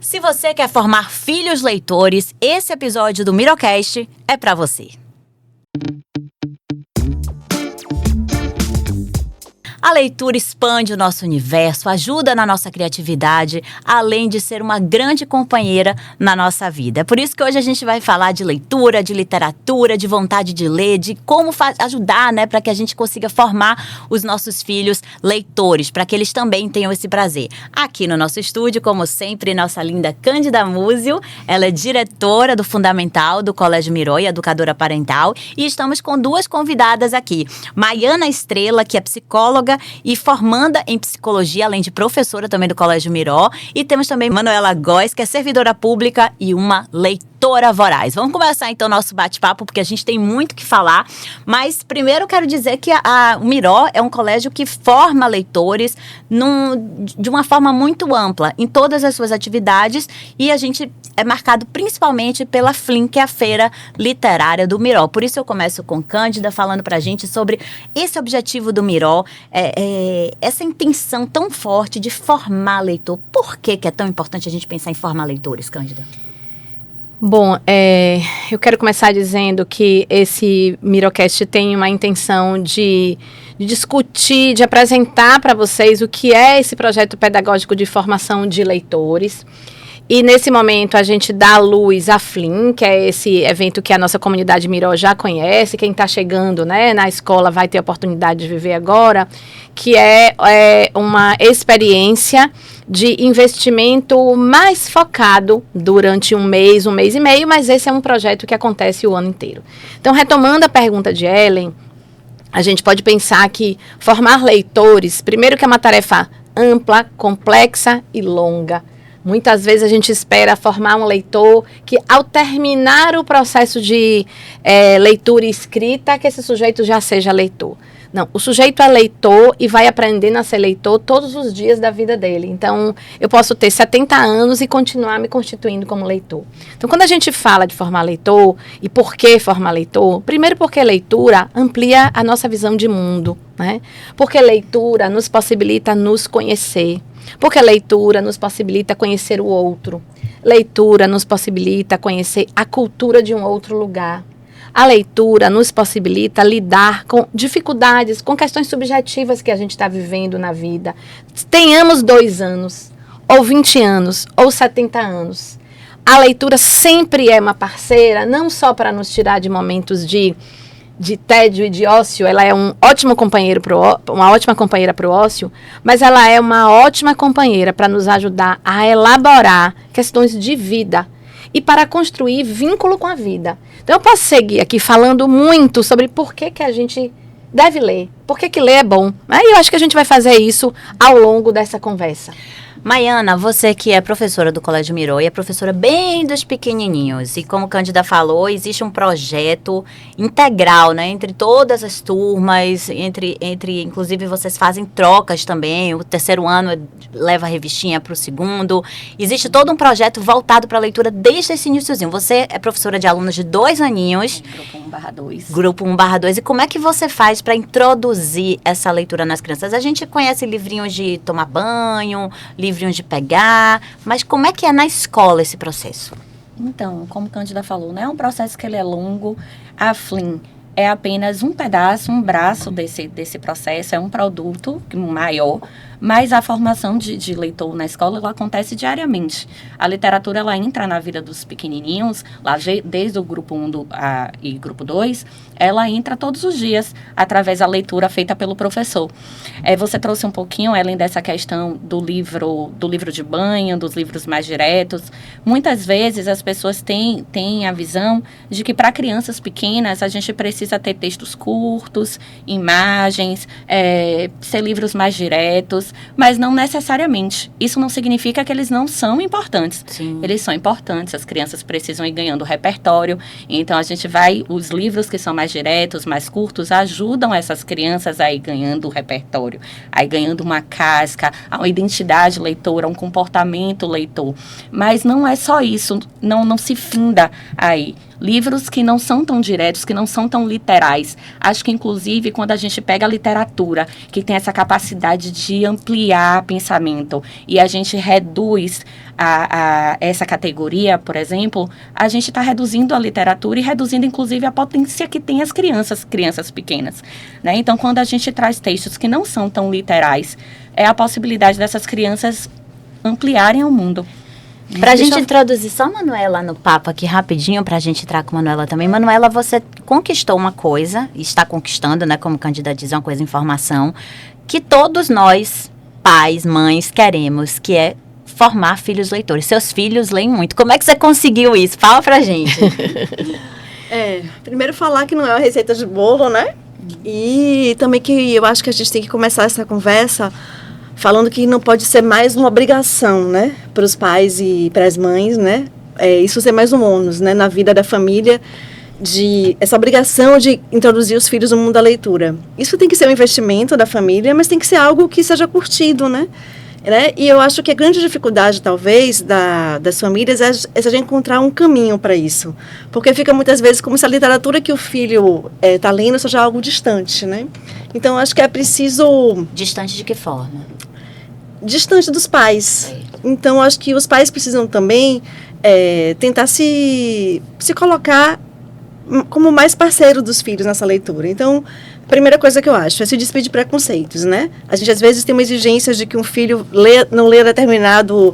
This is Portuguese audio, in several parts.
Se você quer formar filhos leitores, esse episódio do Mirocast é para você. A leitura expande o nosso universo, ajuda na nossa criatividade, além de ser uma grande companheira na nossa vida. É por isso que hoje a gente vai falar de leitura, de literatura, de vontade de ler, de como ajudar, para que a gente consiga formar os nossos filhos leitores, para que eles também tenham esse prazer. Aqui no nosso estúdio, como sempre, nossa linda Cândida Múzio, ela é diretora do Fundamental do Colégio Miró e educadora parental, e estamos com duas convidadas aqui. Maiana Estrela, que é psicóloga e formanda em psicologia, além de professora também do Colégio Miró. E temos também Manuela Góes, que é servidora pública e uma leitora voraz. Vamos começar então o nosso bate-papo, porque a gente tem muito que falar. Mas primeiro quero dizer que o Miró é um colégio que forma leitores de uma forma muito ampla, em todas as suas atividades. E a gente é marcado principalmente pela FLIM, que é a Feira Literária do Miró. Por isso eu começo com Cândida, falando pra gente sobre esse objetivo do Miró, essa intenção tão forte de formar leitor. Por que é tão importante a gente pensar em formar leitores, Cândida? Bom, eu quero começar dizendo que esse Mirocast tem uma intenção de discutir, de apresentar para vocês o que é esse projeto pedagógico de formação de leitores. E nesse momento a gente dá à luz a FLIM, que é esse evento que a nossa comunidade Miró já conhece. Quem está chegando na escola vai ter a oportunidade de viver agora, que é uma experiência de investimento mais focado durante um mês e meio, mas esse é um projeto que acontece o ano inteiro. Então, retomando a pergunta de Ellen, a gente pode pensar que formar leitores, primeiro que é uma tarefa ampla, complexa e longa. Muitas vezes a gente espera formar um leitor que, ao terminar o processo de leitura e escrita, que esse sujeito já seja leitor. Não, o sujeito é leitor e vai aprendendo a ser leitor todos os dias da vida dele. Então, eu posso ter 70 anos e continuar me constituindo como leitor. Então, quando a gente fala de formar leitor, e por que formar leitor? Primeiro porque leitura amplia a nossa visão de mundo, né? Porque leitura nos possibilita nos conhecer. Porque leitura nos possibilita conhecer o outro. Leitura nos possibilita conhecer a cultura de um outro lugar. A leitura nos possibilita lidar com dificuldades, com questões subjetivas que a gente está vivendo na vida. Tenhamos 2 anos, ou 20 anos, ou 70 anos. A leitura sempre é uma parceira, não só para nos tirar de momentos de tédio e de ócio. Ela é um ótimo companheiro uma ótima companheira para o ócio, mas ela é uma ótima companheira para nos ajudar a elaborar questões de vida e para construir vínculo com a vida. Então, eu posso seguir aqui falando muito sobre por que a gente deve ler, por que ler é bom. E eu acho que a gente vai fazer isso ao longo dessa conversa. Maiana, você que é professora do Colégio Miró e é professora bem dos pequenininhos, e como Cândida falou, existe um projeto integral, entre todas as turmas, inclusive vocês fazem trocas também, o 3º ano leva a revistinha para o 2º, existe todo um projeto voltado para a leitura desde esse iniciozinho. Você é professora de alunos de 2 aninhos. Grupo 1/2, e como é que você faz para introduzir essa leitura nas crianças? A gente conhece livrinhos de tomar banho, livrinhos de pegar, mas como é que é na escola esse processo? Então, como Cândida falou, é um processo que ele é longo. A FLIM é apenas um pedaço, um braço desse processo, é um produto maior, mas a formação de leitor na escola, ela acontece diariamente. A literatura, ela entra na vida dos pequenininhos, lá desde o grupo 1 e grupo 2, ela entra todos os dias, através da leitura feita pelo professor. Você trouxe um pouquinho, além dessa questão do livro de banho, dos livros mais diretos. Muitas vezes as pessoas têm a visão de que para crianças pequenas a gente precisa ter textos curtos, imagens, ser livros mais diretos, mas não necessariamente. Isso não significa que eles não são importantes. Sim. Eles são importantes, as crianças precisam ir ganhando repertório, então a gente os livros que são mais diretos, mais curtos, ajudam essas crianças a ir ganhando repertório, a ir ganhando uma casca, uma identidade leitora, um comportamento leitor. Mas não é só isso, não se finda aí. Livros que não são tão diretos, que não são tão literais. Acho que, inclusive, quando a gente pega a literatura, que tem essa capacidade de ampliar pensamento e a gente reduz essa categoria, por exemplo, a gente está reduzindo a literatura e reduzindo, inclusive, a potência que tem as crianças pequenas, né? Então, quando a gente traz textos que não são tão literais, é a possibilidade dessas crianças ampliarem o mundo. Pra gente introduzir só a Manuela no papo aqui rapidinho, pra gente entrar com a Manuela também. Manuela, você conquistou uma coisa, está conquistando, né, como Cândida diz, uma coisa, informação, que todos nós, pais, mães, queremos, que é formar filhos leitores. Seus filhos leem muito. Como é que você conseguiu isso? Fala pra gente. Primeiro falar que não é uma receita de bolo, né? E também que eu acho que a gente tem que começar essa conversa falando que não pode ser mais uma obrigação, né, para os pais e para as mães, né, isso ser mais um ônus, né, na vida da família, essa obrigação de introduzir os filhos no mundo da leitura. Isso tem que ser um investimento da família, mas tem que ser algo que seja curtido, né, e eu acho que a grande dificuldade, talvez, das famílias é a gente encontrar um caminho para isso, porque fica muitas vezes como se a literatura que o filho está lendo seja algo distante, né, então acho que é preciso... Distante de que forma? Distante dos pais. Então, acho que os pais precisam também tentar se colocar como mais parceiro dos filhos nessa leitura. Então, a primeira coisa que eu acho é se despedir de preconceitos, né? A gente, às vezes, tem uma exigência de que um filho não lê determinado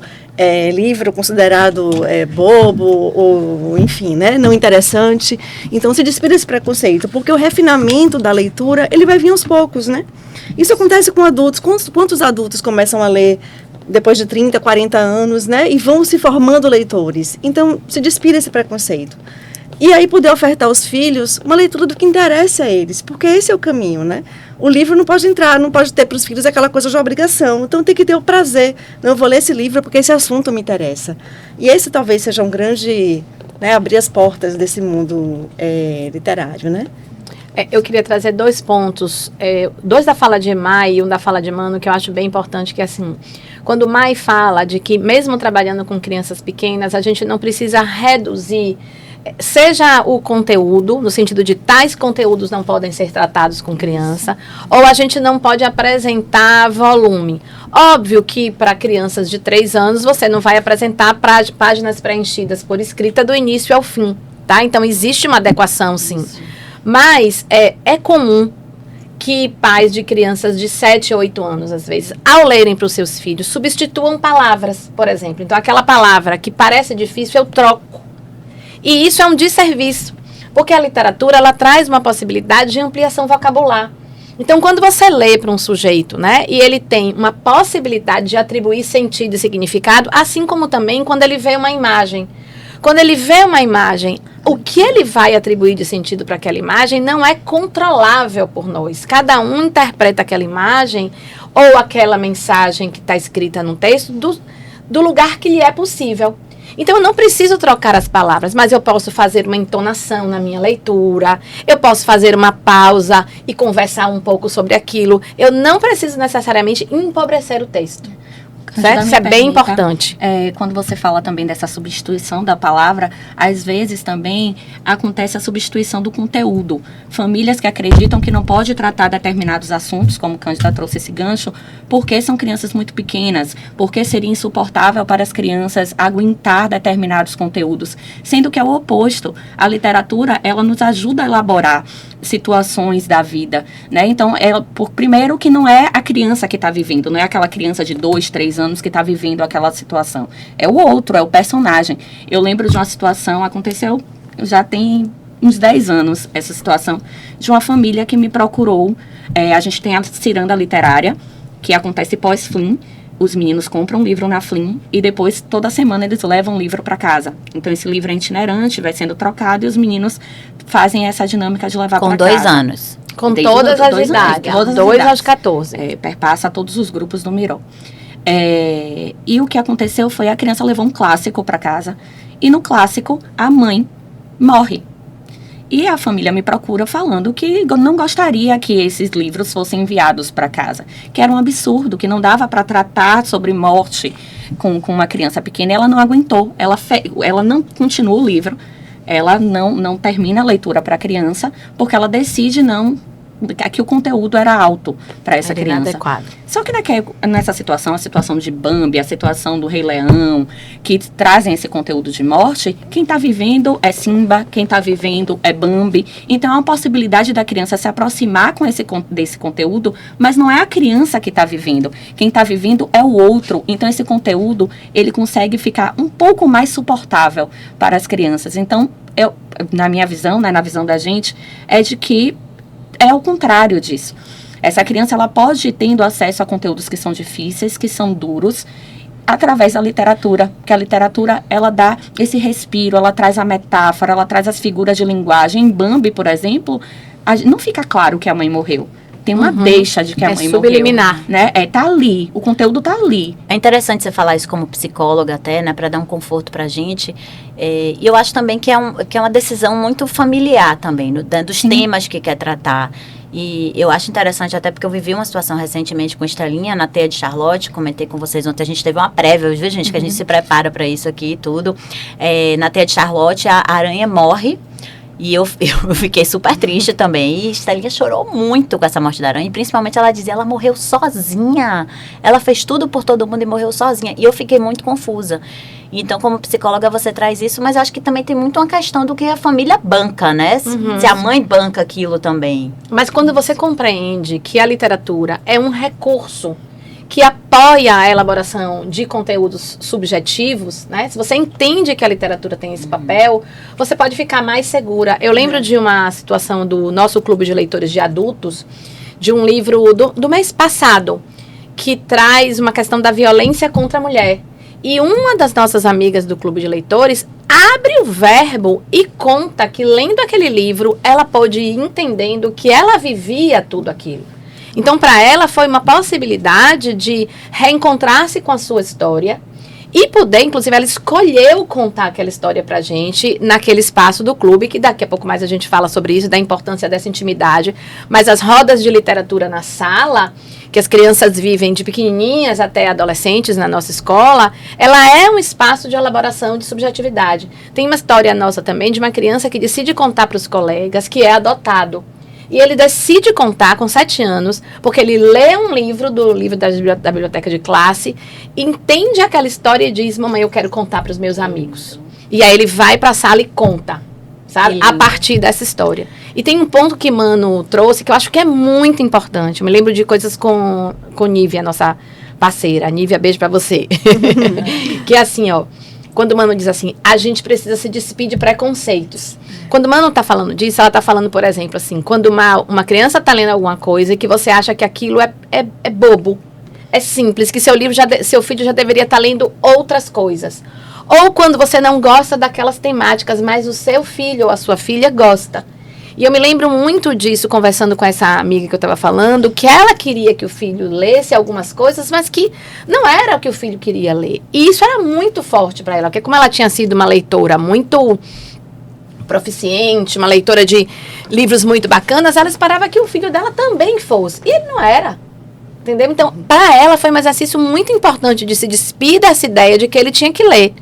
livro considerado bobo ou, enfim, né, não interessante. Então, se despida desse preconceito, porque o refinamento da leitura, ele vai vir aos poucos, né? Isso acontece com adultos. Quantos adultos começam a ler depois de 30, 40 anos, né? E vão se formando leitores. Então, se despida desse preconceito. E aí poder ofertar aos filhos uma leitura do que interessa a eles, porque esse é o caminho, né? O livro não pode ter para os filhos aquela coisa de obrigação. Então, tem que ter o prazer. Não, eu vou ler esse livro porque esse assunto me interessa. E esse talvez seja um grande... né, abrir as portas desse mundo literário, né? Eu queria trazer 2 pontos, 2 da fala de Mai e um da fala de Mano, que eu acho bem importante, que é assim, quando Mai fala de que mesmo trabalhando com crianças pequenas, a gente não precisa reduzir, seja o conteúdo, no sentido de tais conteúdos não podem ser tratados com criança, ou a gente não pode apresentar volume. Óbvio que para crianças de 3 anos, você não vai apresentar páginas preenchidas por escrita do início ao fim, tá? Então, existe uma adequação, sim. Mas é comum que pais de crianças de 7 ou 8 anos, às vezes, ao lerem para os seus filhos, substituam palavras, por exemplo. Então, aquela palavra que parece difícil, eu troco. E isso é um desserviço, porque a literatura, ela traz uma possibilidade de ampliação vocabular. Então, quando você lê para um sujeito, né, e ele tem uma possibilidade de atribuir sentido e significado, assim como também quando ele vê uma imagem. Quando ele vê uma imagem, o que ele vai atribuir de sentido para aquela imagem não é controlável por nós. Cada um interpreta aquela imagem ou aquela mensagem que está escrita no texto do lugar que lhe é possível. Então, eu não preciso trocar as palavras, mas eu posso fazer uma entonação na minha leitura, eu posso fazer uma pausa e conversar um pouco sobre aquilo. Eu não preciso necessariamente empobrecer o texto. Certo? Isso é bem importante. Quando você fala também dessa substituição da palavra, às vezes também acontece a substituição do conteúdo. Famílias que acreditam que não pode tratar determinados assuntos, como Cândida trouxe esse gancho, porque são crianças muito pequenas, porque seria insuportável para as crianças aguentar determinados conteúdos, sendo que é o oposto. A literatura, ela nos ajuda a elaborar situações da vida, né? Então, primeiro que não é a criança que está vivendo, não é aquela criança de 2, 3 anos que está vivendo aquela situação. É o outro, é o personagem. Eu lembro de uma situação, aconteceu, já tem uns 10 anos, essa situação, de uma família que me procurou. A gente tem a ciranda literária, que acontece pós-Flim. Os meninos compram um livro na Flim e depois, toda semana, eles levam um livro para casa. Então, esse livro é itinerante, vai sendo trocado e os meninos fazem essa dinâmica de levar para casa. Com 2 anos. Com todas as idades, 2 aos 14. Perpassa todos os grupos do Miró. E o que aconteceu foi a criança levou um clássico para casa e no clássico a mãe morre. E a família me procura falando que não gostaria que esses livros fossem enviados para casa, que era um absurdo, que não dava para tratar sobre morte com uma criança pequena. Ela não aguentou, ela não continua o livro, ela não termina a leitura para a criança, porque ela decide não que o conteúdo era alto para essa Era criança. inadequado. Só que nessa situação, a situação de Bambi, a situação do Rei Leão, que trazem esse conteúdo de morte, quem está vivendo é Simba, quem está vivendo é Bambi. Então, há uma possibilidade da criança se aproximar desse conteúdo, mas não é a criança que está vivendo. Quem está vivendo é o outro. Então, esse conteúdo, ele consegue ficar um pouco mais suportável para as crianças. Então, na minha visão, né, na visão da gente, é de que é o contrário disso. Essa criança, ela pode ir tendo acesso a conteúdos que são difíceis, que são duros, através da literatura, porque a literatura, ela dá esse respiro, ela traz a metáfora, ela traz as figuras de linguagem. Em Bambi, por exemplo, não fica claro que a mãe morreu. Tem uma deixa de que a mãe subliminar. morreu. Né? Tá ali, o conteúdo tá ali. É interessante você falar isso como psicóloga até, né, para dar um conforto pra gente. E eu acho também que é uma decisão muito familiar também, dos temas que quer tratar. E eu acho interessante até porque eu vivi uma situação recentemente com Estrelinha na Teia de Charlotte, comentei com vocês ontem, a gente teve uma prévia, viu, gente, que a gente se prepara para isso aqui e tudo. Na Teia de Charlotte, a aranha morre. E eu fiquei super triste também. E Estelinha chorou muito com essa morte da aranha. E principalmente ela dizia, ela morreu sozinha. Ela fez tudo por todo mundo e morreu sozinha. E eu fiquei muito confusa. Então, como psicóloga, você traz isso. Mas acho que também tem muito uma questão do que a família banca, né? Se a mãe banca aquilo também. Mas quando você compreende que a literatura é um recurso que apoia a elaboração de conteúdos subjetivos, né? Se você entende que a literatura tem esse papel, você pode ficar mais segura. Eu lembro de uma situação do nosso clube de leitores de adultos, de um livro do mês passado, que traz uma questão da violência contra a mulher. E uma das nossas amigas do clube de leitores abre o verbo e conta que, lendo aquele livro, ela pôde ir entendendo que ela vivia tudo aquilo. Então, para ela, foi uma possibilidade de reencontrar-se com a sua história e poder, inclusive, ela escolheu contar aquela história pra gente naquele espaço do clube, que daqui a pouco mais a gente fala sobre isso, da importância dessa intimidade. Mas as rodas de literatura na sala, que as crianças vivem de pequenininhas até adolescentes na nossa escola, ela é um espaço de elaboração de subjetividade. Tem uma história nossa também de uma criança que decide contar para os colegas que é adotado. E ele decide contar com 7 anos, porque ele lê um livro da biblioteca de classe, entende aquela história e diz, mamãe, eu quero contar para os meus amigos. E aí ele vai para a sala e conta, sabe? A partir dessa história. E tem um ponto que Mano trouxe, que eu acho que é muito importante. Eu me lembro de coisas com Nívia, nossa parceira. Nívia, beijo para você. Que é assim, ó. Quando o Mano diz assim, a gente precisa se despir de preconceitos. Quando o Mano tá falando disso, ela tá falando, por exemplo, assim, quando uma criança tá lendo alguma coisa e que você acha que aquilo é bobo, é simples, que seu filho já deveria estar lendo outras coisas. Ou quando você não gosta daquelas temáticas, mas o seu filho ou a sua filha gosta. E eu me lembro muito disso, conversando com essa amiga que eu estava falando, que ela queria que o filho lesse algumas coisas, mas que não era o que o filho queria ler. E isso era muito forte para ela, porque como ela tinha sido uma leitora muito proficiente, uma leitora de livros muito bacanas, ela esperava que o filho dela também fosse. E ele não era. Entendeu? Então, para ela foi um exercício muito importante de se despir dessa ideia de que ele tinha que ler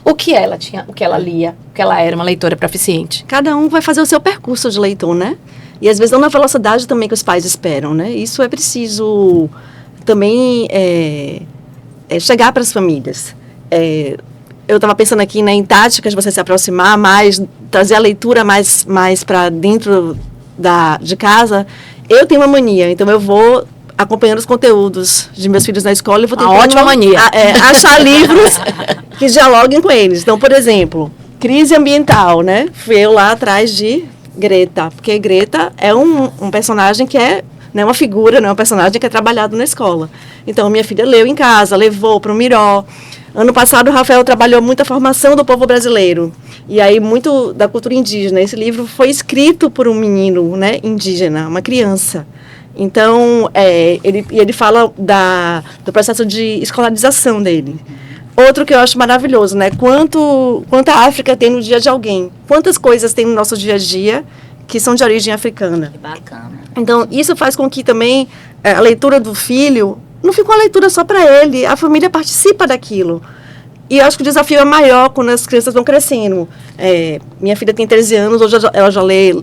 o que ela lia, que ela era uma leitora proficiente. Cada um vai fazer o seu percurso de leitor, né? E às vezes não na velocidade também que os pais esperam, né? Isso é preciso também chegar para as famílias. Eu estava pensando aqui, né, em táticas de você se aproximar mais, trazer a leitura mais para dentro de casa. Eu tenho uma mania, então eu vou acompanhando os conteúdos de meus filhos na escola e vou tentando ótima mania. Achar livros que dialoguem com eles. Então, por exemplo, crise ambiental, né? Fui eu lá atrás de Greta, porque Greta é um personagem que não é uma figura, não é um personagem que é trabalhado na escola. Então, minha filha leu em casa, levou para o Miró. Ano passado, o Rafael trabalhou muito a formação do povo brasileiro. E aí, muito da cultura indígena. Esse livro foi escrito por um menino, né, indígena, uma criança. Então, ele fala do processo de escolarização dele. Outro que eu acho maravilhoso, né? Quanta África tem no dia de alguém. Quantas coisas tem no nosso dia a dia que são de origem africana. Que bacana. Então, isso faz com que também a leitura do filho não fique uma leitura só para ele. A família participa daquilo. E eu acho que o desafio é maior quando as crianças vão crescendo. Minha filha tem 13 anos, hoje ela já lê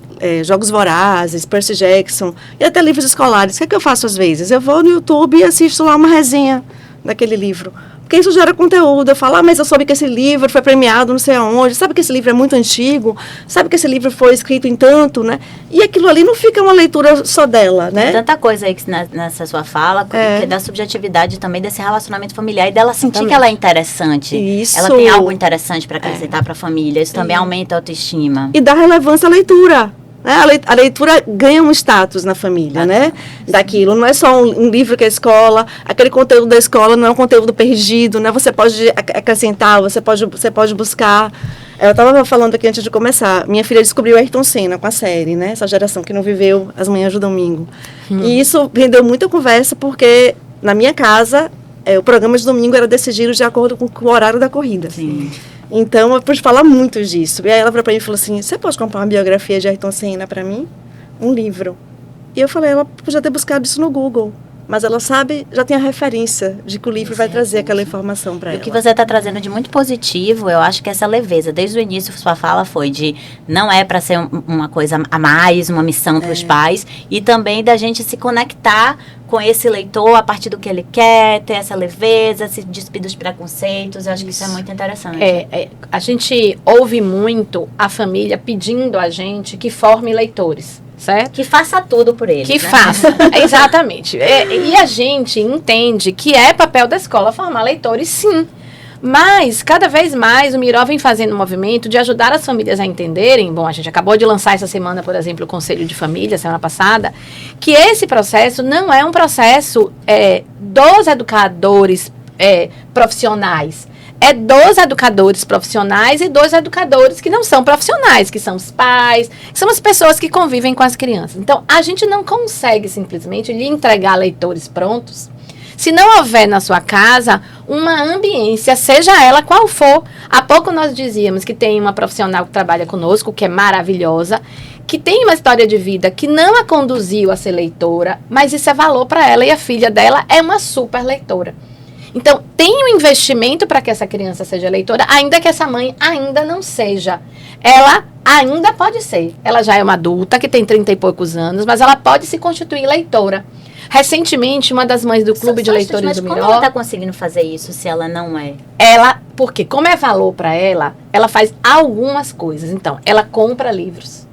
Jogos Vorazes, Percy Jackson, e até livros escolares. O que é que eu faço às vezes? Eu vou no YouTube e assisto lá uma resenha daquele livro. Porque isso gera conteúdo. Eu falo, mas eu soube que esse livro foi premiado não sei aonde, sabe que esse livro é muito antigo, sabe que esse livro foi escrito em tanto, né? E aquilo ali não fica uma leitura só dela, né? Tem tanta coisa aí que nessa sua fala, que é da subjetividade também desse relacionamento familiar e dela sentir que ela é interessante. Isso. Ela tem algo interessante para acrescentar para a família. Isso também aumenta a autoestima. E dá relevância à leitura. A leitura ganha um status na família, né? Daquilo. Não é só um livro que a escola, aquele conteúdo da escola não é um conteúdo perdido, né? Você pode acrescentar, você pode buscar. Eu estava falando aqui antes de começar. Minha filha descobriu Ayrton Senna com a série, né? Essa geração que não viveu As Manhãs do Domingo. E isso rendeu muita conversa, porque na minha casa, o programa de domingo era decidido de acordo com o horário da corrida. Sim. Então, eu pude falar muito disso. E aí ela virou para mim e falou assim, você pode comprar uma biografia de Ayrton Senna para mim? Um livro. E eu falei, ela podia ter buscado isso no Google. Mas ela sabe, já tem a referência de que o livro vai trazer aquela informação para ela. O que você está trazendo de muito positivo, eu acho que essa leveza. Desde o início, sua fala foi de não é para ser uma coisa a mais, uma missão para os pais. E também da gente se conectar com esse leitor a partir do que ele quer, ter essa leveza, se despir dos preconceitos. Eu acho que isso é muito interessante. A gente ouve muito a família pedindo a gente que forme leitores. Certo? Que faça tudo por eles. Que faça, exatamente. E a gente entende que é papel da escola formar leitores, sim. Mas, cada vez mais, o Miró vem fazendo um movimento de ajudar as famílias a entenderem. Bom, a gente acabou de lançar essa semana, por exemplo, o Conselho de Família, semana passada, que esse processo não é um processo dos educadores profissionais. É dos educadores profissionais e dos educadores que não são profissionais, que são os pais, que são as pessoas que convivem com as crianças. Então, a gente não consegue simplesmente lhe entregar leitores prontos se não houver na sua casa uma ambiência, seja ela qual for. Há pouco nós dizíamos que tem uma profissional que trabalha conosco, que é maravilhosa, que tem uma história de vida que não a conduziu a ser leitora, mas isso é valor para ela e a filha dela é uma super leitora. Então, tem um investimento para que essa criança seja leitora, ainda que essa mãe ainda não seja. Ela ainda pode ser. Ela já é uma adulta, que tem 30 e poucos anos, mas ela pode se constituir leitora. Recentemente, uma das mães do Clube de Leitores do Miró... Mas como ela está conseguindo fazer isso se ela não é? Porque como é valor para ela, ela faz algumas coisas. Então, ela compra livros.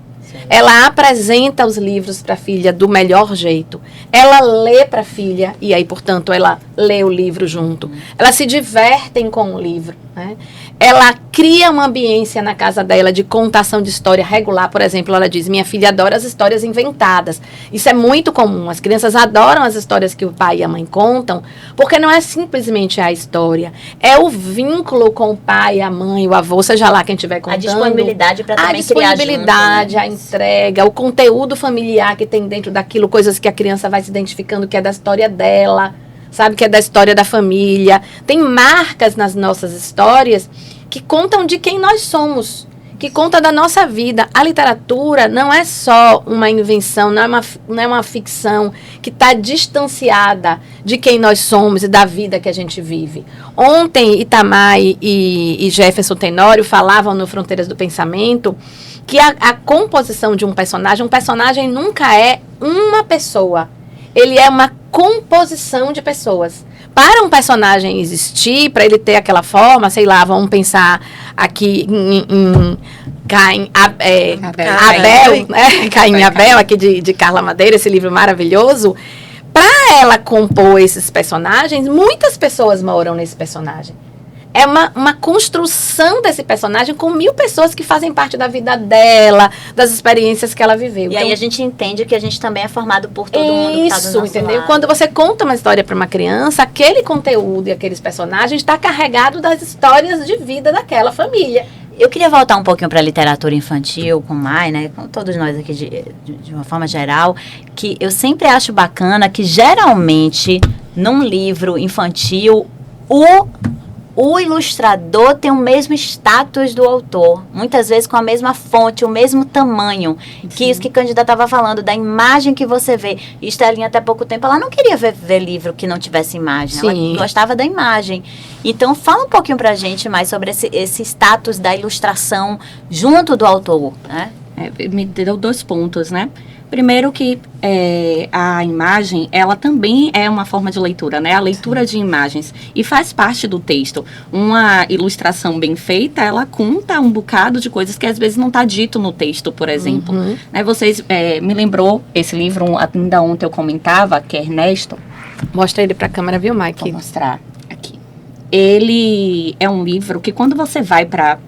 Ela apresenta os livros para a filha do melhor jeito. Ela lê para a filha, e aí, portanto, ela lê o livro junto. Elas se divertem com o livro, né? Ela cria uma ambiência na casa dela de contação de história regular. Por exemplo, ela diz, minha filha adora as histórias inventadas. Isso é muito comum. As crianças adoram as histórias que o pai e a mãe contam, porque não é simplesmente a história. É o vínculo com o pai, a mãe, o avô, seja lá quem estiver contando. A disponibilidade para também criar junto. A disponibilidade, a entrega, o conteúdo familiar que tem dentro daquilo, coisas que a criança vai se identificando que é da história dela, sabe, que é da história da família. Tem marcas nas nossas histórias que contam de quem nós somos, que conta da nossa vida. A literatura não é só uma invenção, não é uma ficção que está distanciada de quem nós somos e da vida que a gente vive. Ontem, Itamar e Jefferson Tenório falavam no Fronteiras do Pensamento que a composição de um personagem nunca é uma pessoa. Ele é uma composição de pessoas. Para um personagem existir, para ele ter aquela forma, sei lá, vamos pensar aqui em Abel, né? Caim e Abel, aqui de Carla Madeira, esse livro maravilhoso. Para ela compor esses personagens, muitas pessoas moram nesse personagem. É uma construção desse personagem com 1000 pessoas que fazem parte da vida dela, das experiências que ela viveu. E então, aí a gente entende que a gente também é formado por todo mundo que está do nosso entendeu? lado. Quando você conta uma história para uma criança, aquele conteúdo e aqueles personagens está carregado das histórias de vida daquela família. Eu queria voltar um pouquinho para a literatura infantil, com o Mai, né, com todos nós aqui de uma forma geral, que eu sempre acho bacana que geralmente num livro infantil o o ilustrador tem o mesmo status do autor, muitas vezes com a mesma fonte, o mesmo tamanho, que isso que Cândida estava falando, da imagem que você vê. E Estelinha, até pouco tempo, ela não queria ver livro que não tivesse imagem, Sim. ela gostava da imagem. Então, fala um pouquinho pra gente mais sobre esse status da ilustração junto do autor, né? Me deu 2 pontos, né? Primeiro que a imagem, ela também é uma forma de leitura, né? A leitura de imagens. E faz parte do texto. Uma ilustração bem feita, ela conta um bocado de coisas que às vezes não está dito no texto, por exemplo. Né? Vocês, me lembrou esse livro, ainda ontem eu comentava, que é Ernesto. Mostra ele pra câmera, viu, Mike? Vou mostrar aqui. Ele é um livro que quando você vai para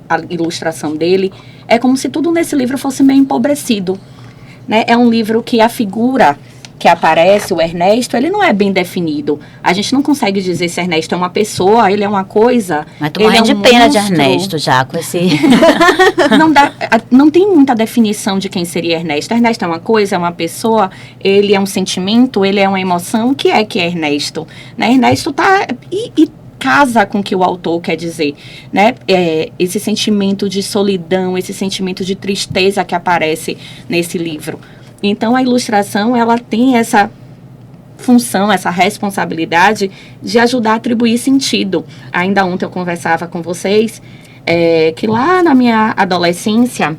a ilustração dele, é como se tudo nesse livro fosse meio empobrecido. Né? É um livro que a figura que aparece, o Ernesto, ele não é bem definido. A gente não consegue dizer se Ernesto é uma pessoa, ele é uma coisa. Mas tô morrendo de pena de Ernesto já com esse... Não tem muita definição de quem seria Ernesto. Ernesto é uma coisa, é uma pessoa, ele é um sentimento, ele é uma emoção. O que é Ernesto? Né? Ernesto tá... E casa com o que o autor quer dizer, né? Esse sentimento de solidão, esse sentimento de tristeza que aparece nesse livro. Então, a ilustração, ela tem essa função, essa responsabilidade de ajudar a atribuir sentido. Ainda ontem eu conversava com vocês que lá na minha adolescência,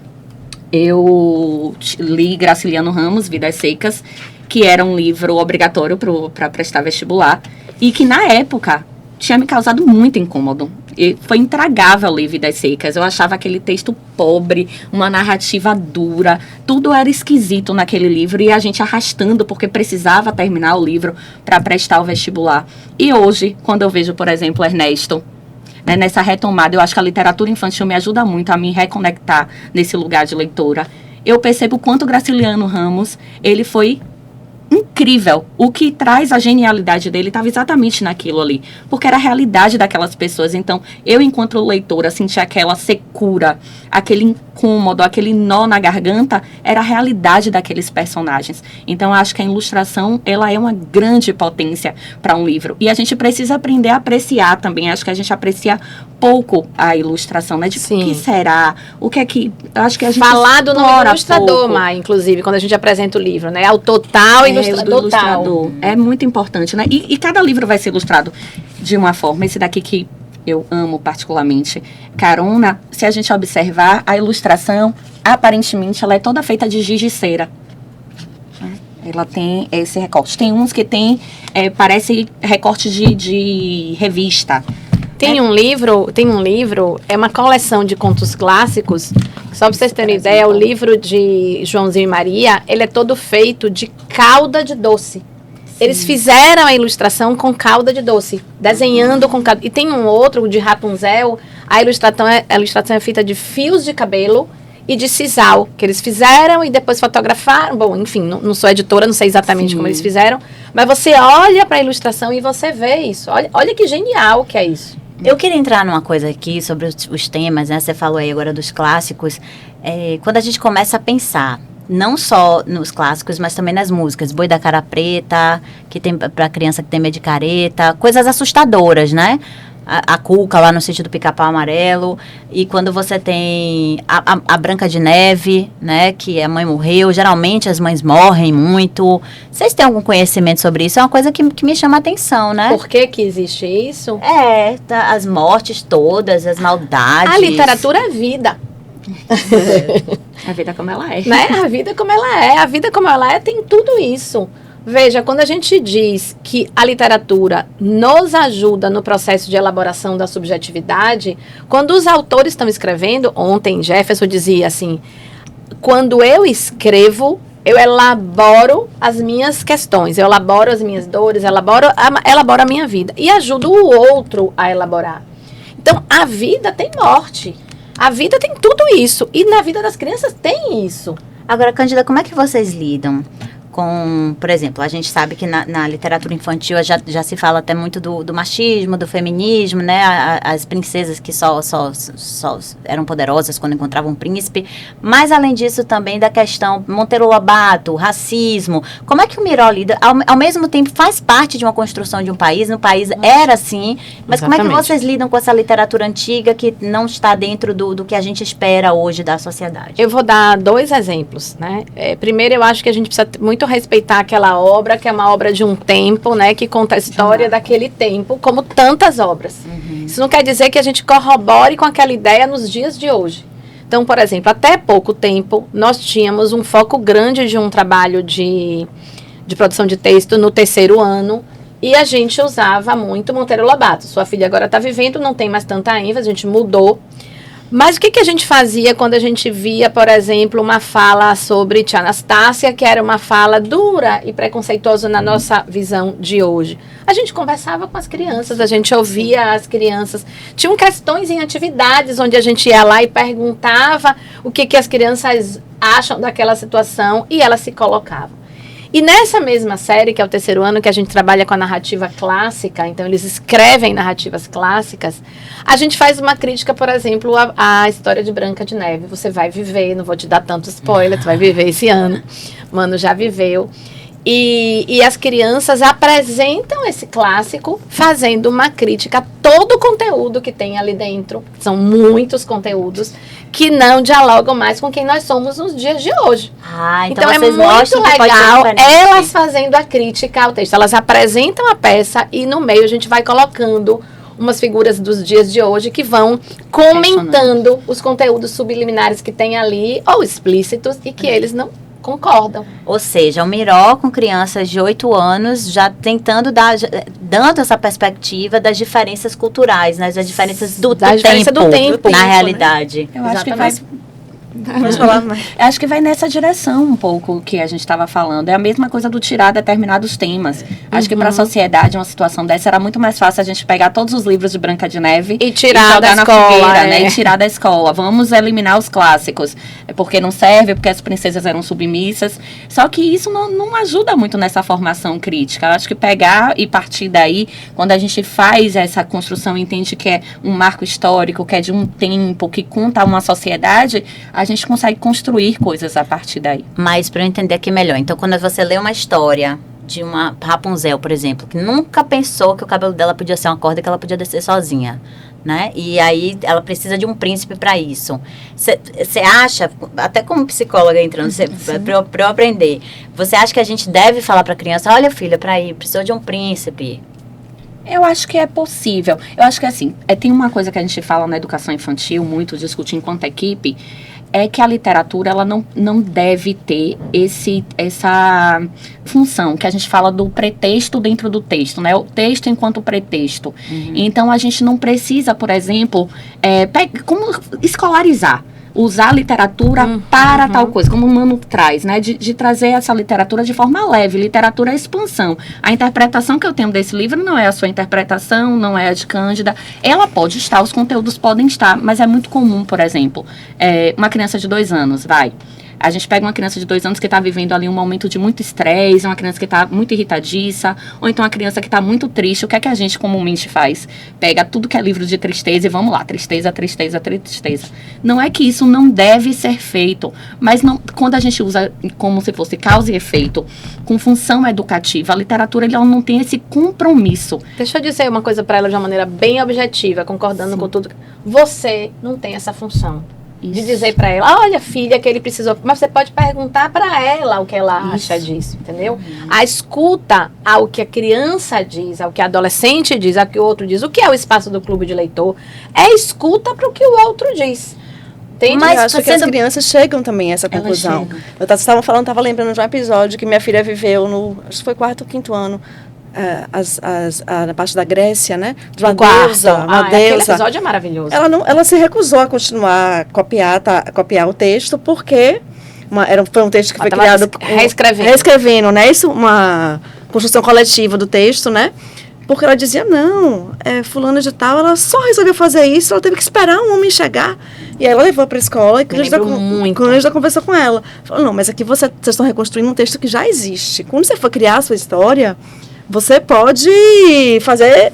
eu li Graciliano Ramos, Vidas Secas, que era um livro obrigatório para prestar vestibular, e que na época tinha me causado muito incômodo. E foi intragável ler Vidas Secas. Eu achava aquele texto pobre, uma narrativa dura, tudo era esquisito naquele livro e a gente arrastando porque precisava terminar o livro para prestar o vestibular. E hoje, quando eu vejo, por exemplo, Ernesto, né, nessa retomada, eu acho que a literatura infantil me ajuda muito a me reconectar nesse lugar de leitora. Eu percebo o quanto Graciliano Ramos, ele foi incrível. O que traz a genialidade dele estava exatamente naquilo ali, porque era a realidade daquelas pessoas. Então, eu, enquanto leitora, senti aquela secura, aquele incômodo, aquele nó na garganta, era a realidade daqueles personagens. Então, eu acho que a ilustração, ela é uma grande potência para um livro. E a gente precisa aprender a apreciar também. Acho que a gente aprecia pouco a ilustração, né? De o que será? O que é que... Eu acho que a gente falar do nome do ilustrador, pouco. Mai, inclusive, quando a gente apresenta o livro, né? Autor tal, ilustrador tal. É muito importante, né? E cada livro vai ser ilustrado de uma forma. Esse daqui que eu amo particularmente, Carona, se a gente observar, a ilustração, aparentemente, ela é toda feita de giz de cera. Ela tem esse recorte. Tem uns que tem, parece recorte de revista. Tem um livro, é uma coleção de contos clássicos. Só para vocês terem ideia, o livro de Joãozinho e Maria, ele é todo feito de calda de doce. Sim. Eles fizeram a ilustração com calda de doce, desenhando com calda. E tem um outro de Rapunzel, a ilustração é feita de fios de cabelo e de sisal, que eles fizeram e depois fotografaram. Bom, enfim, não sou editora, não sei exatamente como eles fizeram, mas você olha para a ilustração e você vê isso. Olha que genial que é isso. Eu queria entrar numa coisa aqui sobre os temas, né? Você falou aí agora dos clássicos. Quando a gente começa a pensar, não só nos clássicos, mas também nas músicas. Boi da Cara Preta, que tem pra criança que tem medo de careta. Coisas assustadoras, né? A Cuca lá no sítio do Pica-Pau Amarelo. E quando você tem a Branca de Neve, né? Que a mãe morreu. Geralmente as mães morrem muito. Vocês têm algum conhecimento sobre isso? É uma coisa que me chama a atenção, né? Por que existe isso? As mortes todas, as maldades. A literatura é vida. A vida como ela é. Né? A vida como ela é. A vida como ela é tem tudo isso. Veja, quando a gente diz que a literatura nos ajuda no processo de elaboração da subjetividade, quando os autores estão escrevendo, ontem Jefferson dizia assim, quando eu escrevo, eu elaboro as minhas questões, eu elaboro as minhas dores, elaboro a minha vida e ajudo o outro a elaborar. Então, a vida tem morte, a vida tem tudo isso e na vida das crianças tem isso. Agora, Cândida, como é que vocês lidam por exemplo, a gente sabe que na literatura infantil já se fala até muito do machismo, do feminismo, né? As princesas que só eram poderosas quando encontravam um príncipe. Mas, além disso, também da questão Monteiro Lobato, racismo. Como é que o Miró lida? Ao mesmo tempo, faz parte de uma construção de um país. No país era assim. Mas como é que vocês lidam com essa literatura antiga que não está dentro do que a gente espera hoje da sociedade? Eu vou dar 2 exemplos, né? Primeiro, eu acho que a gente precisa muito respeitar aquela obra, que é uma obra de um tempo, né? Que conta a história daquele tempo, como tantas obras. Isso não quer dizer que a gente corrobore com aquela ideia nos dias de hoje. Então, por exemplo, até pouco tempo, nós tínhamos um foco grande de um trabalho de produção de texto no 3º ano, e a gente usava muito Monteiro Lobato. Sua filha agora está vivendo, não tem mais tanta ênfase, a gente mudou. Mas o que a gente fazia quando a gente via, por exemplo, uma fala sobre Tia Anastácia, que era uma fala dura e preconceituosa na nossa visão de hoje? A gente conversava com as crianças, a gente ouvia as crianças. Tinham questões em atividades onde a gente ia lá e perguntava o que as crianças acham daquela situação, e elas se colocavam. E nessa mesma série, que é o 3º ano, que a gente trabalha com a narrativa clássica, então eles escrevem narrativas clássicas, a gente faz uma crítica, por exemplo, à história de Branca de Neve. Você vai viver, não vou te dar tanto spoiler, tu vai viver esse ano, Mano já viveu. E as crianças apresentam esse clássico fazendo uma crítica a todo o conteúdo que tem ali dentro. São muitos conteúdos que não dialogam mais com quem nós somos nos dias de hoje. Então é muito legal elas fazendo a crítica ao texto. Elas apresentam a peça e no meio a gente vai colocando umas figuras dos dias de hoje que vão comentando os conteúdos subliminares que tem ali, ou explícitos, e que eles não concordam. Ou seja, o Miró com crianças de 8 anos já tentando dando essa perspectiva das diferenças culturais, né? Das diferenças do tempo, na realidade. Né? Eu acho que vai... Acho que vai nessa direção um pouco que a gente estava falando. É a mesma coisa do tirar determinados temas. Acho que para a sociedade, uma situação dessa, era muito mais fácil a gente pegar todos os livros de Branca de Neve e tirar da escola, fogueira, né? E tirar da escola. Vamos eliminar os clássicos. Porque não serve, porque as princesas eram submissas. Só que isso não ajuda muito nessa formação crítica. Eu acho que pegar e partir daí, quando a gente faz essa construção, entende que é um marco histórico, que é de um tempo, que conta uma sociedade, a gente consegue construir coisas a partir daí. Mas para eu entender aqui melhor, então quando você lê uma história de uma Rapunzel, por exemplo, que nunca pensou que o cabelo dela podia ser uma corda, que ela podia descer sozinha, né? E aí ela precisa de um príncipe para isso. Você acha, até como psicóloga entrando, para eu aprender, você acha que a gente deve falar para a criança, olha filha, para ir, precisou de um príncipe? Eu acho que é possível. Eu acho que assim, tem uma coisa que a gente fala na educação infantil, muito discute enquanto equipe, é que a literatura ela não deve ter essa função, que a gente fala do pretexto dentro do texto, né? O texto enquanto pretexto. Então, a gente não precisa, por exemplo, como escolarizar. Usar a literatura para tal coisa, como o Mano traz, né? De trazer essa literatura de forma leve. Literatura é expansão. A interpretação que eu tenho desse livro não é a sua interpretação, não é a de Cândida. Ela pode estar, os conteúdos podem estar, mas é muito comum, por exemplo, uma criança de 2 anos, a gente pega uma criança de 2 anos que está vivendo ali um momento de muito estresse, uma criança que está muito irritadiça, ou então uma criança que está muito triste. O que é que a gente comumente faz? Pega tudo que é livro de tristeza e vamos lá, tristeza, tristeza, tristeza. Não é que isso não deve ser feito, mas quando a gente usa como se fosse causa e efeito, com função educativa, a literatura ela não tem esse compromisso. Deixa eu dizer uma coisa para ela de uma maneira bem objetiva, concordando com tudo. Você não tem essa função. De dizer para ela, olha filha, que ele precisou, mas você pode perguntar para ela o que ela acha disso, entendeu? A escuta ao que a criança diz, ao que a adolescente diz, ao que o outro diz, o que é o espaço do clube de leitor, é escuta para o que o outro diz. Entende? Mas eu acho que as crianças chegam também a essa conclusão. Eu estava lembrando de um episódio que minha filha viveu acho que foi 4º ou 5º ano, na parte da Grécia, né? De uma deusa. Aquele episódio é maravilhoso. Ela se recusou a continuar a copiar o texto, porque foi um texto que foi criado... Reescrevendo, né? Isso, uma construção coletiva do texto, né? Porque ela dizia, não, fulana de tal, ela só resolveu fazer isso, ela teve que esperar um homem chegar. E aí ela levou para a escola e Cândida conversou com ela. Falou, não, mas aqui vocês estão reconstruindo um texto que já existe. Quando você for criar a sua história, você pode fazer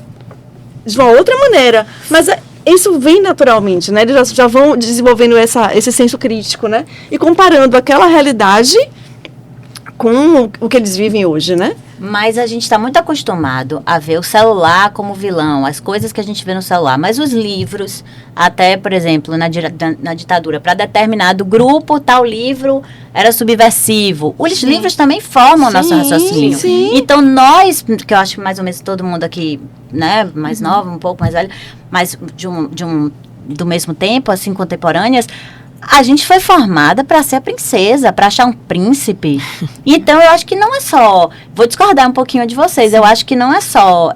de uma outra maneira. Mas isso vem naturalmente, né? Eles já vão desenvolvendo esse senso crítico, né? E comparando aquela realidade com o que eles vivem hoje, né? Mas a gente está muito acostumado a ver o celular como vilão, as coisas que a gente vê no celular. Mas os livros, até, por exemplo, na ditadura, para determinado grupo, tal livro era subversivo. Os livros também formam o nosso raciocínio. Sim. Então, nós, que eu acho que mais ou menos todo mundo aqui, né, mais novo, um pouco mais velho, mas do mesmo tempo, assim, contemporâneas, a gente foi formada para ser a princesa, para achar um príncipe. Então, eu acho que não é só... Vou discordar um pouquinho de vocês. Eu acho que não é só...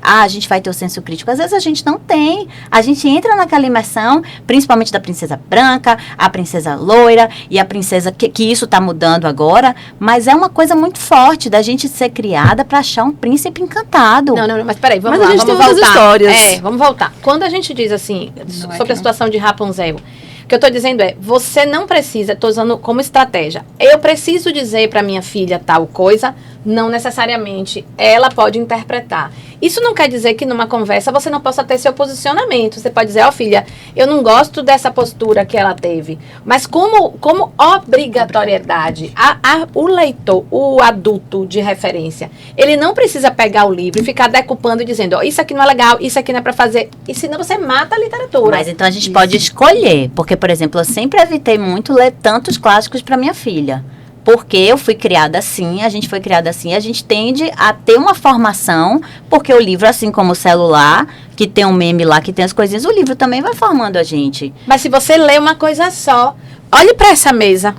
a gente vai ter o senso crítico. Às vezes, a gente não tem. A gente entra naquela imersão, principalmente da princesa branca, a princesa loira e a princesa... Que isso está mudando agora. Mas é uma coisa muito forte da gente ser criada para achar um príncipe encantado. Não, mas peraí, vamos lá, a gente vamos tem voltar. Histórias. Vamos voltar. Quando a gente diz assim, sobre a situação de Rapunzel... O que eu estou dizendo você não precisa, estou usando como estratégia, eu preciso dizer para minha filha tal coisa, não necessariamente ela pode interpretar. Isso não quer dizer que numa conversa você não possa ter seu posicionamento. Você pode dizer, filha, eu não gosto dessa postura que ela teve. Mas como obrigatoriedade, o leitor, o adulto de referência, ele não precisa pegar o livro e ficar decupando e dizendo, isso aqui não é legal, isso aqui não é para fazer. E senão você mata a literatura. Mas então a gente pode escolher. Porque, por exemplo, eu sempre evitei muito ler tantos clássicos para minha filha. Porque eu fui criada assim, a gente foi criada assim, a gente tende a ter uma formação, porque o livro, assim como o celular, que tem um meme lá, que tem as coisinhas, o livro também vai formando a gente. Mas se você lê uma coisa só, olhe para essa mesa.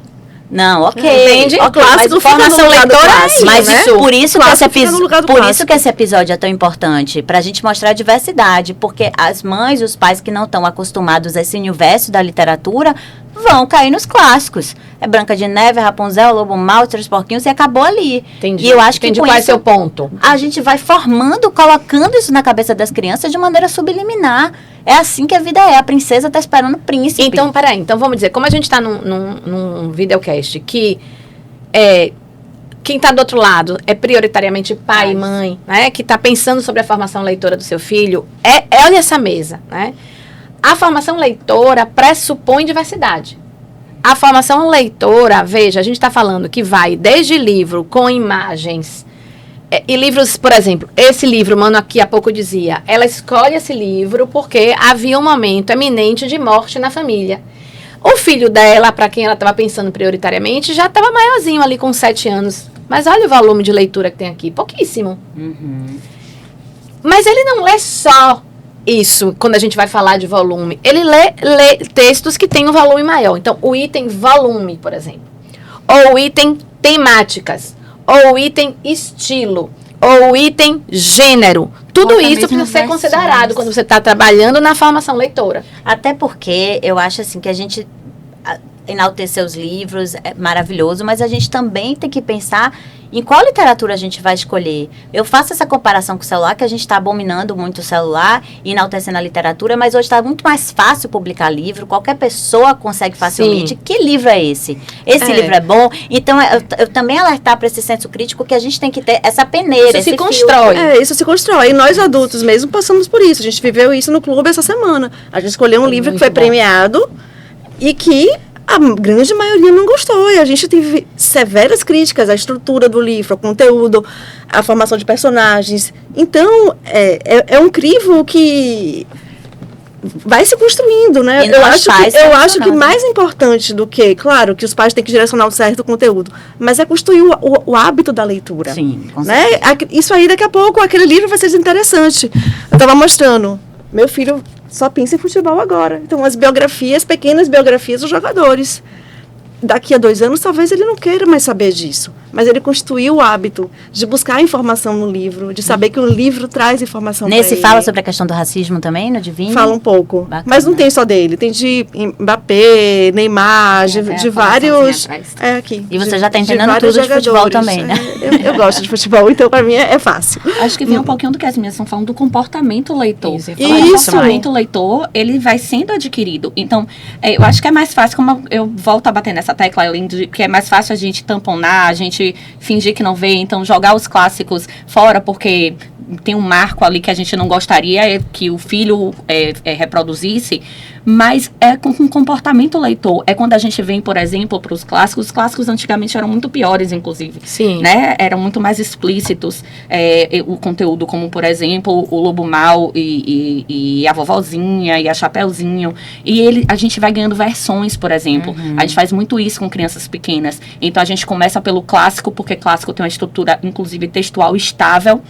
Não, ok. Entende? O clássico mas formação leitora é isso, mas né? por isso que esse episódio é tão importante, pra gente mostrar a diversidade, porque as mães, os pais que não estão acostumados a esse universo da literatura, vão cair nos clássicos. É Branca de Neve, Rapunzel, Lobo Mau, Os Três Porquinhos e acabou ali. Entendi. E eu acho que qual é seu ponto? A gente vai formando, colocando isso na cabeça das crianças de maneira subliminar. É assim que a vida é. A princesa tá esperando o príncipe. Então, peraí. Então, vamos dizer, como a gente está num videocast que quem está do outro lado é prioritariamente pai e mãe, né? Que está pensando sobre a formação leitora do seu filho, olha essa mesa, né? A formação leitora pressupõe diversidade. A formação leitora, veja, a gente está falando que vai desde livro com imagens e livros, por exemplo, esse livro, Mano aqui há pouco dizia, ela escolhe esse livro porque havia um momento eminente de morte na família. O filho dela, para quem ela estava pensando prioritariamente, já estava maiorzinho ali com 7 anos. Mas olha o volume de leitura que tem aqui, pouquíssimo. Uhum. Mas ele não lê só isso, quando a gente vai falar de volume. Ele lê textos que têm um volume maior. Então, o item volume, por exemplo. Ou o item temáticas. Ou o item estilo. Ou o item gênero. Tudo isso precisa ser considerado quando você está trabalhando na formação leitora. Até porque eu acho assim que a gente enaltecer os livros é maravilhoso, mas a gente também tem que pensar em qual literatura a gente vai escolher. Eu faço essa comparação com o celular, que a gente está abominando muito o celular e enaltecendo a literatura, mas hoje está muito mais fácil publicar livro, qualquer pessoa consegue facilmente. Sim. Que livro é esse? Esse livro é bom? Então, eu também alertar para esse senso crítico que a gente tem que ter essa peneira, isso se constrói. Isso se constrói. E nós adultos mesmo passamos por isso. A gente viveu isso no clube essa semana. A gente escolheu um livro que foi premiado e que a grande maioria não gostou, e a gente teve severas críticas à estrutura do livro, ao conteúdo, à formação de personagens. Então, é um crivo que vai se construindo, né? Eu acho que mais importante do que, claro, que os pais têm que direcionar um certo conteúdo, mas é construir o hábito da leitura. Sim, com né? Isso aí, daqui a pouco, aquele livro vai ser desinteressante. Eu estava mostrando, meu filho só pensa em futebol agora. Então, as biografias, pequenas biografias dos jogadores. daqui a 2 anos, talvez ele não queira mais saber disso. Mas ele constituiu o hábito de buscar informação no livro, de saber que o livro traz informação para ele. Nesse fala sobre a questão do racismo também, no Divino? Fala um pouco. Bacana. Mas não tem só dele. Tem de Mbappé, Neymar, de vários... Aqui. E você já está entendendo tudo de futebol também, né? Eu gosto de futebol, então para mim é fácil. Acho que vem um pouquinho do que as meninas estão falando do comportamento leitor. Isso. O comportamento leitor, ele vai sendo adquirido. Então, eu acho que é mais fácil, como eu volto a bater nessa tecla, além de que é mais fácil a gente tamponar, a gente fingir que não vê, então jogar os clássicos fora, porque tem um marco ali que a gente não gostaria que o filho reproduzisse, mas é com um comportamento leitor. É quando a gente vem, por exemplo, para os clássicos antigamente eram muito piores, inclusive. Sim. Né? Eram muito mais explícitos o conteúdo, como, por exemplo, o Lobo Mau e a Vovozinha e a Chapeuzinho. E a gente vai ganhando versões, por exemplo. A gente faz muito isso com crianças pequenas. Então, a gente começa pelo clássico, porque clássico tem uma estrutura, inclusive, textual estável,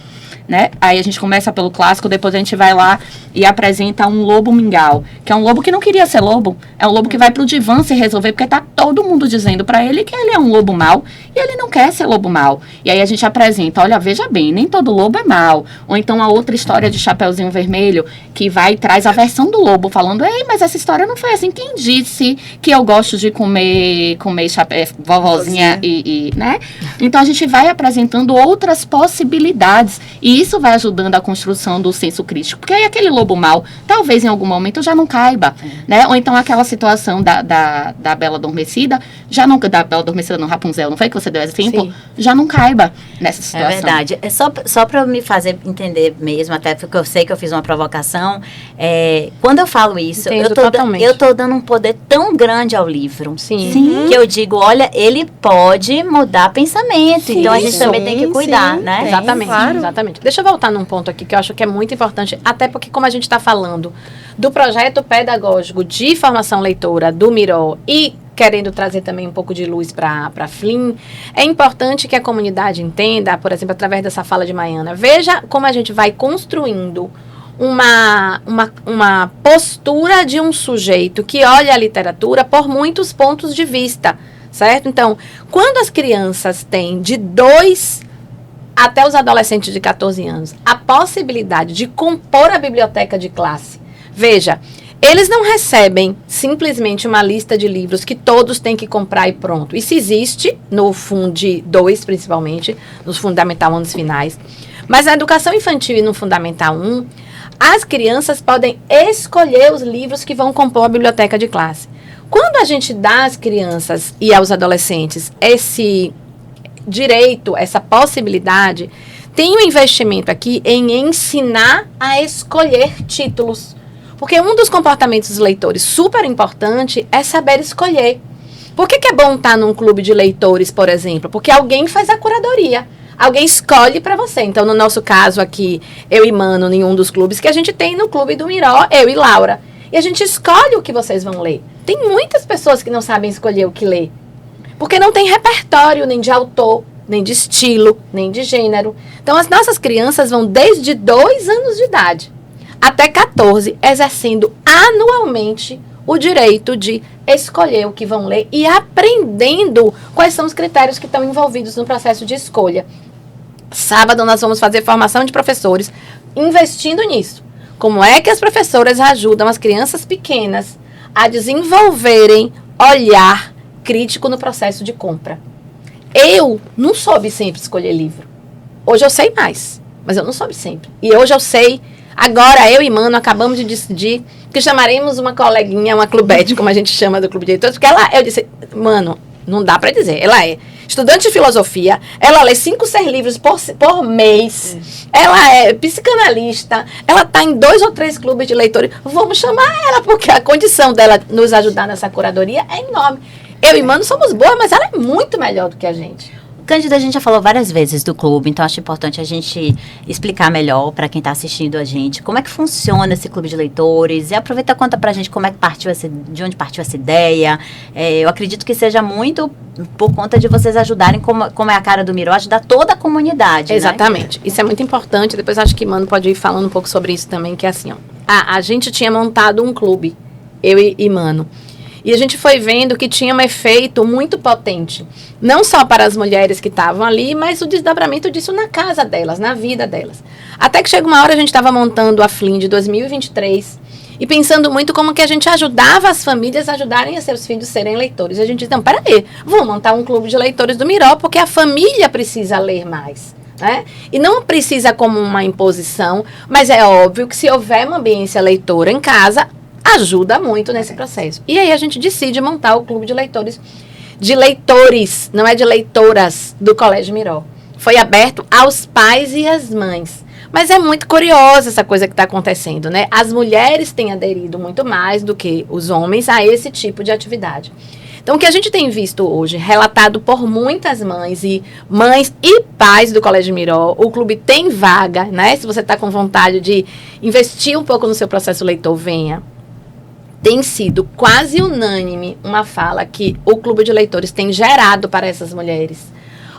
né? Aí a gente começa pelo clássico, depois a gente vai lá e apresenta um lobo mingau, que é um lobo que não queria ser lobo, é um lobo que vai pro divã se resolver, porque tá todo mundo dizendo pra ele que ele é um lobo mau, e ele não quer ser lobo mau. E aí a gente apresenta, olha, veja bem, nem todo lobo é mau. Ou então a outra história de Chapeuzinho Vermelho, que vai e traz a versão do lobo, falando, ei, mas essa história não foi assim, quem disse que eu gosto de comer vovozinha né? Então a gente vai apresentando outras possibilidades, e isso vai ajudando a construção do senso crítico, porque aí aquele lobo mau, talvez em algum momento já não caiba, né? Ou então aquela situação da Bela Adormecida, já não, da Bela Adormecida não, Rapunzel, não foi que você deu exemplo? Sim. Já não caiba nessa situação. É verdade. É só para me fazer entender mesmo, até porque eu sei que eu fiz uma provocação, quando eu falo isso, eu tô dando um poder tão grande ao livro. Sim. Que eu digo, olha, ele pode mudar pensamento, então a gente também tem que cuidar, né? Exatamente, claro. Exatamente. Deixa eu voltar num ponto aqui que eu acho que é muito importante, até porque como a gente está falando do projeto pedagógico de formação leitora do Miró e querendo trazer também um pouco de luz para a FLIM, é importante que a comunidade entenda, por exemplo, através dessa fala de Maiana, veja como a gente vai construindo uma postura de um sujeito que olha a literatura por muitos pontos de vista, certo? Então, quando as crianças têm de 2 até os adolescentes de 14 anos, a possibilidade de compor a biblioteca de classe. Veja, eles não recebem simplesmente uma lista de livros que todos têm que comprar e pronto. Isso existe no Fundi 2, principalmente, nos Fundamental 1 nos finais. Mas na educação infantil e no Fundamental 1, as crianças podem escolher os livros que vão compor a biblioteca de classe. Quando a gente dá às crianças e aos adolescentes esse direito, essa possibilidade, tem um investimento aqui em ensinar a escolher títulos. Porque um dos comportamentos dos leitores super importante é saber escolher. Por que é bom estar num clube de leitores, por exemplo? Porque alguém faz a curadoria. Alguém escolhe para você. Então, no nosso caso aqui, eu e Mano, em um dos clubes que a gente tem no Clube do Miró, eu e Laura. E a gente escolhe o que vocês vão ler. Tem muitas pessoas que não sabem escolher o que ler. Porque não tem repertório nem de autor, nem de estilo, nem de gênero. Então, as nossas crianças vão desde 2 anos de idade até 14, exercendo anualmente o direito de escolher o que vão ler e aprendendo quais são os critérios que estão envolvidos no processo de escolha. Sábado nós vamos fazer formação de professores investindo nisso. Como é que as professoras ajudam as crianças pequenas a desenvolverem olhar crítico no processo de compra? Eu não soube sempre escolher livro. Hoje eu sei mais, mas eu não soube sempre. E hoje eu sei. Agora, eu e Mano acabamos de decidir que chamaremos uma coleguinha, uma clubete, como a gente chama do clube de leitores, porque eu disse, Mano, não dá pra dizer, ela é estudante de filosofia, ela lê 5, 6 livros por mês, ela é psicanalista, ela tá em 2 ou 3 clubes de leitores, vamos chamar ela, porque a condição dela nos ajudar nessa curadoria é enorme. Eu e Mano somos boas, mas ela é muito melhor do que a gente. Cândida, a gente já falou várias vezes do clube, então acho importante a gente explicar melhor para quem está assistindo a gente como é que funciona esse clube de leitores, e aproveita e conta pra gente como é que de onde partiu essa ideia. Eu acredito que seja muito por conta de vocês ajudarem, como é a cara do Miró, ajudar toda a comunidade. Exatamente, né? Isso é muito importante, depois acho que Mano pode ir falando um pouco sobre isso também, que é assim, ó, a gente tinha montado um clube, eu e Mano, E a gente foi vendo que tinha um efeito muito potente. Não só para as mulheres que estavam ali, mas o desdobramento disso na casa delas, na vida delas. Até que chega uma hora, a gente estava montando a FLIM de 2023 e pensando muito como que a gente ajudava as famílias a ajudarem a seus filhos serem leitores. E a gente disse, não, peraí, vamos montar um clube de leitores do Miró, porque a família precisa ler mais. Né? E não precisa como uma imposição, mas é óbvio que se houver uma ambiência leitora em casa, ajuda muito nesse processo. E aí a gente decide montar o clube de leitores, não é de leitoras, do Colégio Miró. Foi aberto aos pais e às mães. Mas é muito curiosa essa coisa que está acontecendo, né? As mulheres têm aderido muito mais do que os homens a esse tipo de atividade. Então, o que a gente tem visto hoje, relatado por muitas mães e pais do Colégio Miró, o clube tem vaga, né? Se você está com vontade de investir um pouco no seu processo leitor, venha. Tem sido quase unânime uma fala que o clube de leitores tem gerado para essas mulheres.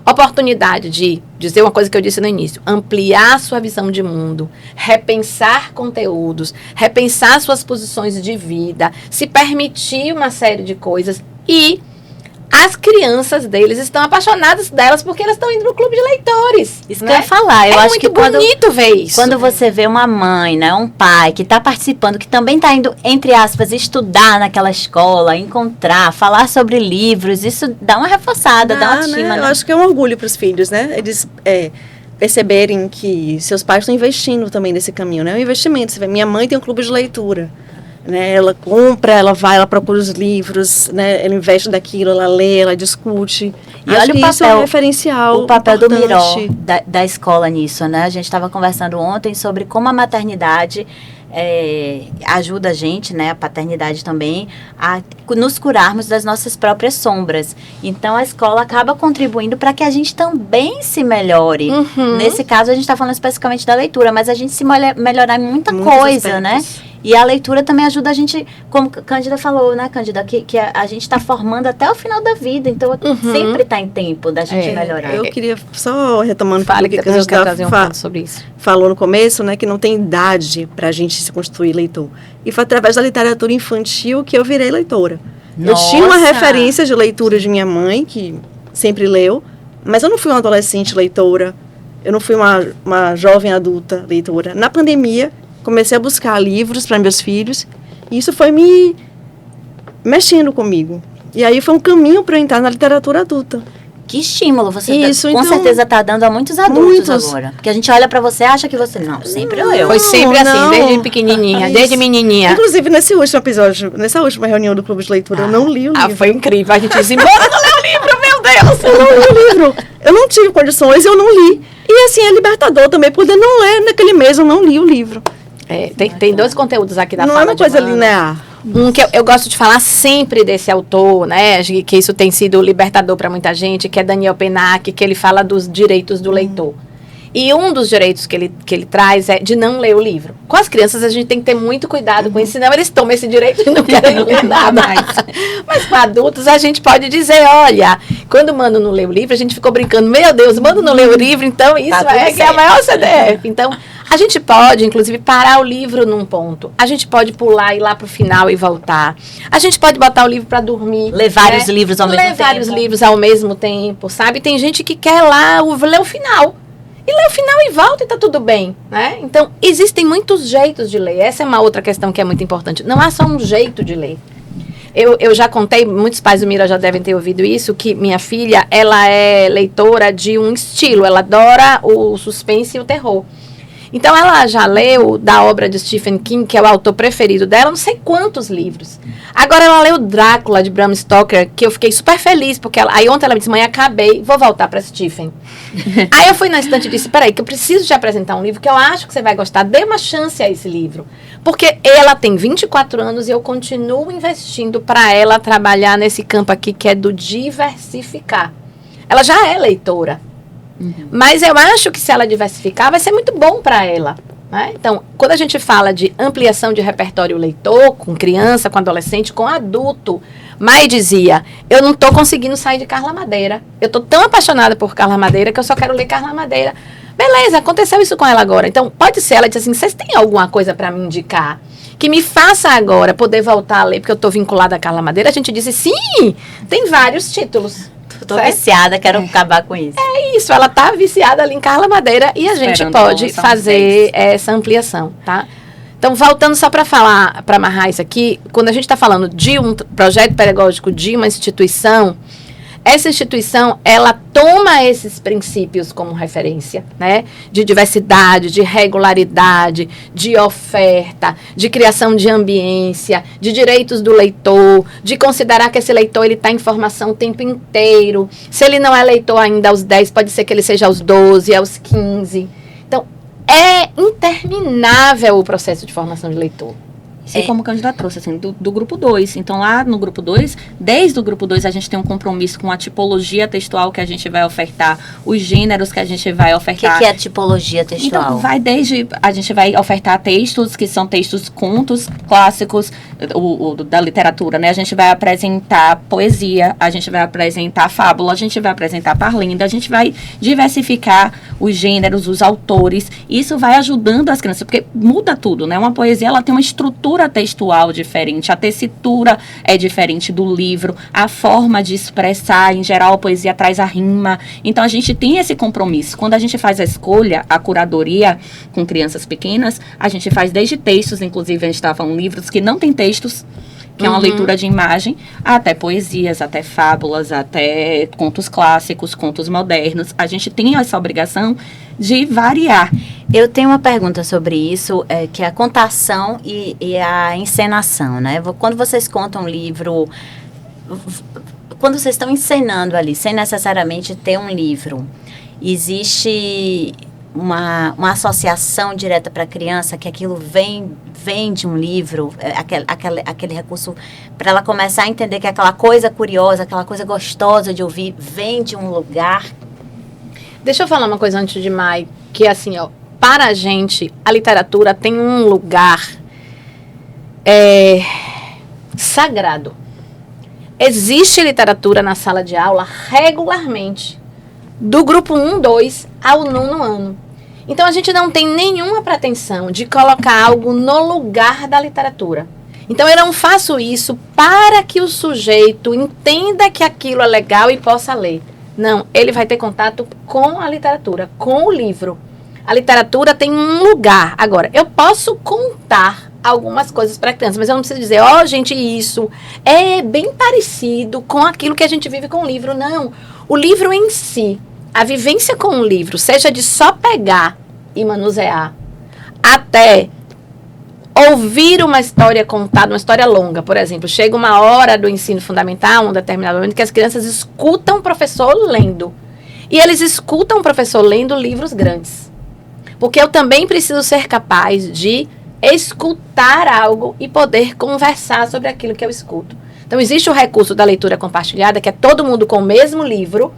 Oportunidade de dizer uma coisa que eu disse no início, ampliar sua visão de mundo, repensar conteúdos, repensar suas posições de vida, se permitir uma série de coisas e as crianças deles estão apaixonadas delas porque elas estão indo no clube de leitores. Isso que eu ia falar. Eu acho que bonito ver isso. Quando você vê uma mãe, né, um pai que está participando, que também está indo, entre aspas, estudar naquela escola, encontrar, falar sobre livros, isso dá uma reforçada, dá uma estima. Né? Eu acho que é um orgulho para os filhos, né? Eles perceberem que seus pais estão investindo também nesse caminho, né? É um investimento. Você vê, minha mãe tem um clube de leitura. Né, ela compra, ela vai, ela procura os livros, né, ela investe daquilo, ela lê, ela discute. E olha o papel, isso é um referencial. O papel importante do Miró, da escola nisso, né? A gente estava conversando ontem sobre como a maternidade ajuda a gente, né, a paternidade também, a nos curarmos das nossas próprias sombras. Então, a escola acaba contribuindo para que a gente também se melhore. Nesse caso, a gente está falando especificamente da leitura, mas a gente se melhorar em muita coisa, né? E a leitura também ajuda a gente, como a Cândida falou, né, Cândida, que a gente está formando até o final da vida. Então, sempre está em tempo da gente melhorar. Eu queria, só retomando o que a Cândida sobre isso. Falou no começo, né, que não tem idade para a gente se construir leitor. E foi através da literatura infantil que eu virei leitora. Nossa. Eu tinha uma referência de leitura de minha mãe, que sempre leu, mas eu não fui uma adolescente leitora, eu não fui uma jovem adulta leitora. Na pandemia, comecei a buscar livros para meus filhos, e isso foi me mexendo comigo. E aí foi um caminho para eu entrar na literatura adulta. Que estímulo você isso, com então, certeza está dando a muitos adultos agora. Porque a gente olha para você e acha que você... Não, sempre eu. Foi sempre assim, desde pequenininha, desde menininha. Inclusive, nesse último episódio, nessa última reunião do Clube de Leitura, eu não li o livro. Foi incrível. A gente disse, bora não ler o livro, meu Deus! Eu não li o livro. Eu não tive condições, eu não li. E assim, é libertador também, poder não ler naquele mês, eu não li o livro. Tem dois conteúdos aqui da não fala é uma coisa linear. Um que eu gosto de falar sempre desse autor, né, que isso tem sido libertador para muita gente, que é Daniel Pennac, que ele fala dos direitos do leitor. E um dos direitos que ele traz é de não ler o livro. Com as crianças a gente tem que ter muito cuidado com isso, senão eles tomam esse direito e não querem ler nada mais. Mas com adultos a gente pode dizer, olha, quando o Mano não lê o livro, a gente ficou brincando, meu Deus, o Mano não lê o livro, então isso que é a maior CDF. Então, a gente pode, inclusive, parar o livro num ponto. A gente pode pular, ir lá pro final e voltar. A gente pode botar o livro para dormir. Ler vários livros ao mesmo tempo. Ler vários livros ao mesmo tempo, sabe? Tem gente que quer ler o final. E lê o final e volta e tá tudo bem, né? Então, existem muitos jeitos de ler. Essa é uma outra questão que é muito importante. Não há só um jeito de ler. Eu já contei, muitos pais do Mira já devem ter ouvido isso, que minha filha, ela é leitora de um estilo. Ela adora o suspense e o terror. Então, ela já leu da obra de Stephen King, que é o autor preferido dela, não sei quantos livros. Agora, ela leu Drácula, de Bram Stoker, que eu fiquei super feliz, porque aí ontem ela me disse, mãe, acabei, vou voltar para Stephen. Aí eu fui na estante e disse, peraí, que eu preciso te apresentar um livro que eu acho que você vai gostar, dê uma chance a esse livro. Porque ela tem 24 anos e eu continuo investindo para ela trabalhar nesse campo aqui, que é do diversificar. Ela já é leitora. Mas eu acho que se ela diversificar, vai ser muito bom para ela. Né? Então, quando a gente fala de ampliação de repertório leitor, com criança, com adolescente, com adulto, Mai dizia, eu não estou conseguindo sair de Carla Madeira. Eu estou tão apaixonada por Carla Madeira que eu só quero ler Carla Madeira. Beleza, aconteceu isso com ela agora. Então, pode ser, ela diz assim, vocês têm alguma coisa para me indicar? que me faça agora poder voltar a ler, porque eu estou vinculada a Carla Madeira, a gente disse, sim, tem vários títulos. Tô viciada, quero acabar com isso. Isso, ela tá viciada ali em Carla Madeira e a gente pode fazer essa ampliação, tá? Então, voltando só para falar, para amarrar isso aqui, quando a gente está falando de um projeto pedagógico de uma instituição, essa instituição, ela toma esses princípios como referência, né? De diversidade, de regularidade, de oferta, de criação de ambiência, de direitos do leitor, de considerar que esse leitor ele está em formação o tempo inteiro. Se ele não é leitor ainda aos 10, pode ser que ele seja aos 12, aos 15. Então, é interminável o processo de formação de leitor. Assim como a Cândida trouxe, assim, do grupo 2. Então, lá no grupo 2, desde o grupo 2, a gente tem um compromisso com a tipologia textual que a gente vai ofertar, os gêneros que a gente vai ofertar. O que é a tipologia textual? Então, a gente vai ofertar textos, que são textos, contos clássicos da literatura, né? A gente vai apresentar poesia, a gente vai apresentar fábula, a gente vai apresentar parlinda, a gente vai diversificar os gêneros, os autores. Isso vai ajudando as crianças, porque muda tudo, né? Uma poesia, ela tem uma estrutura textual diferente, a tessitura é diferente do livro, a forma de expressar, em geral a poesia traz a rima, então a gente tem esse compromisso. Quando a gente faz a escolha, a curadoria com crianças pequenas, a gente faz desde textos, inclusive a gente estava falando livros que não tem textos, que é uma leitura de imagem, até poesias, até fábulas, até contos clássicos, contos modernos. A gente tem essa obrigação de variar. Eu tenho uma pergunta sobre isso, que é a contação e a encenação, né? Quando vocês contam um livro, quando vocês estão encenando ali, sem necessariamente ter um livro, existe uma associação direta para a criança, que aquilo vem de um livro, aquele recurso, para ela começar a entender que aquela coisa curiosa, aquela coisa gostosa de ouvir, vem de um lugar. Deixa eu falar uma coisa antes de Mai, que é assim, ó, para a gente, a literatura tem um lugar sagrado. Existe literatura na sala de aula regularmente, do grupo 1, 2 ao 9º ano. Então, a gente não tem nenhuma pretensão de colocar algo no lugar da literatura. Então, eu não faço isso para que o sujeito entenda que aquilo é legal e possa ler. Não, ele vai ter contato com a literatura, com o livro. A literatura tem um lugar. Agora, eu posso contar algumas coisas para a criança, mas eu não preciso dizer, gente, isso é bem parecido com aquilo que a gente vive com o livro. Não, o livro em si, a vivência com o livro, seja de só pegar e manusear, até ouvir uma história contada, uma história longa, por exemplo, chega uma hora do ensino fundamental, um determinado momento, que as crianças escutam o professor lendo. E eles escutam o professor lendo livros grandes. Porque eu também preciso ser capaz de escutar algo e poder conversar sobre aquilo que eu escuto. Então, existe o recurso da leitura compartilhada, que é todo mundo com o mesmo livro,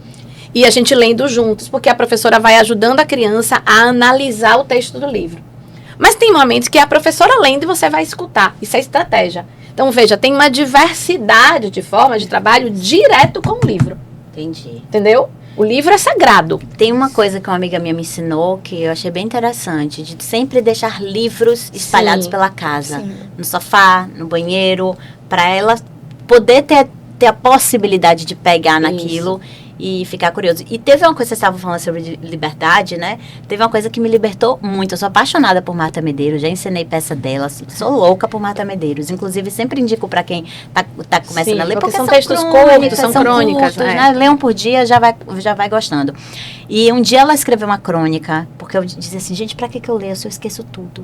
e a gente lendo juntos, porque a professora vai ajudando a criança a analisar o texto do livro. Mas tem momentos que a professora lendo e você vai escutar. Isso é estratégia. Então, veja, tem uma diversidade de formas de trabalho direto com o livro. Entendi. Entendeu? O livro é sagrado. Tem uma coisa que uma amiga minha me ensinou que eu achei bem interessante, de sempre deixar livros espalhados pela casa. Sim. No sofá, no banheiro, para ela poder ter a possibilidade de pegar naquilo e ficar curioso. E teve uma coisa que vocês estavam falando sobre liberdade, né? Teve uma coisa que me libertou muito. Eu sou apaixonada por Marta Medeiros, já ensinei peça dela, sou louca por Marta Medeiros. Inclusive, sempre indico para quem tá começando a ler, porque são textos curtos, são crônicas, curtos, né? Lê um por dia, já vai gostando. E um dia ela escreveu uma crônica, porque eu dizia assim, gente, pra que eu leio? Eu esqueço tudo.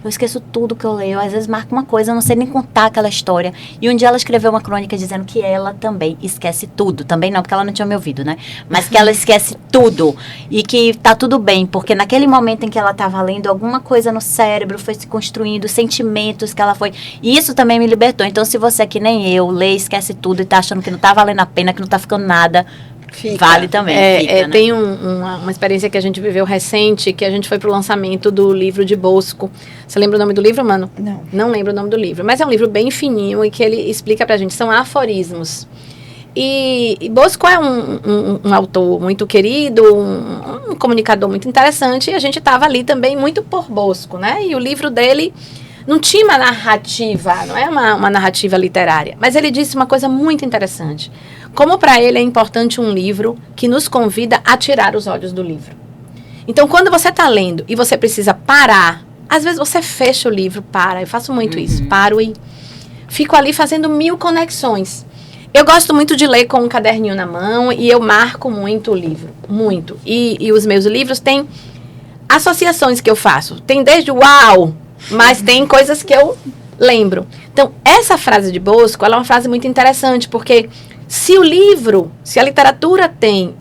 Eu esqueço tudo que eu leio. Às vezes marco uma coisa, eu não sei nem contar aquela história. E um dia ela escreveu uma crônica dizendo que ela também esquece tudo. Também não, porque ela não tinha me ouvido, né? Mas que ela esquece tudo. E que tá tudo bem, porque naquele momento em que ela tava lendo, alguma coisa no cérebro foi se construindo, sentimentos que ela foi... E isso também me libertou. Então, se você, que nem eu, lê, esquece tudo e tá achando que não tá valendo a pena, que não tá ficando nada... Fica. Vale também. Fica, né? Tem uma experiência que a gente viveu recente, que a gente foi pro lançamento do livro de Bosco. Você lembra o nome do livro, Mano? Não. Não lembro o nome do livro. Mas é um livro bem fininho e que ele explica pra gente. São aforismos. E Bosco é um autor muito querido, um comunicador muito interessante. E a gente estava ali também muito por Bosco, né? E o livro dele Não tinha uma narrativa, não é uma narrativa literária. Mas ele disse uma coisa muito interessante. Como para ele é importante um livro que nos convida a tirar os olhos do livro. Então, quando você está lendo e você precisa parar, às vezes você fecha o livro, para. Eu faço muito isso. Paro e fico ali fazendo 1000 conexões. Eu gosto muito de ler com um caderninho na mão e eu marco muito o livro. Muito. E os meus livros têm associações que eu faço. Tem desde uau, mas tem coisas que eu lembro. Então, essa frase de Bosco, ela é uma frase muito interessante, porque se o livro, se a literatura tem,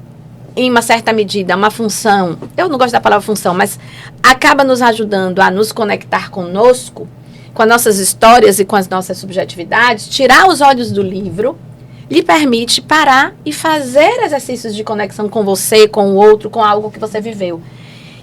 em uma certa medida, uma função, eu não gosto da palavra função, mas acaba nos ajudando a nos conectar conosco, com as nossas histórias e com as nossas subjetividades, tirar os olhos do livro lhe permite parar e fazer exercícios de conexão com você, com o outro, com algo que você viveu.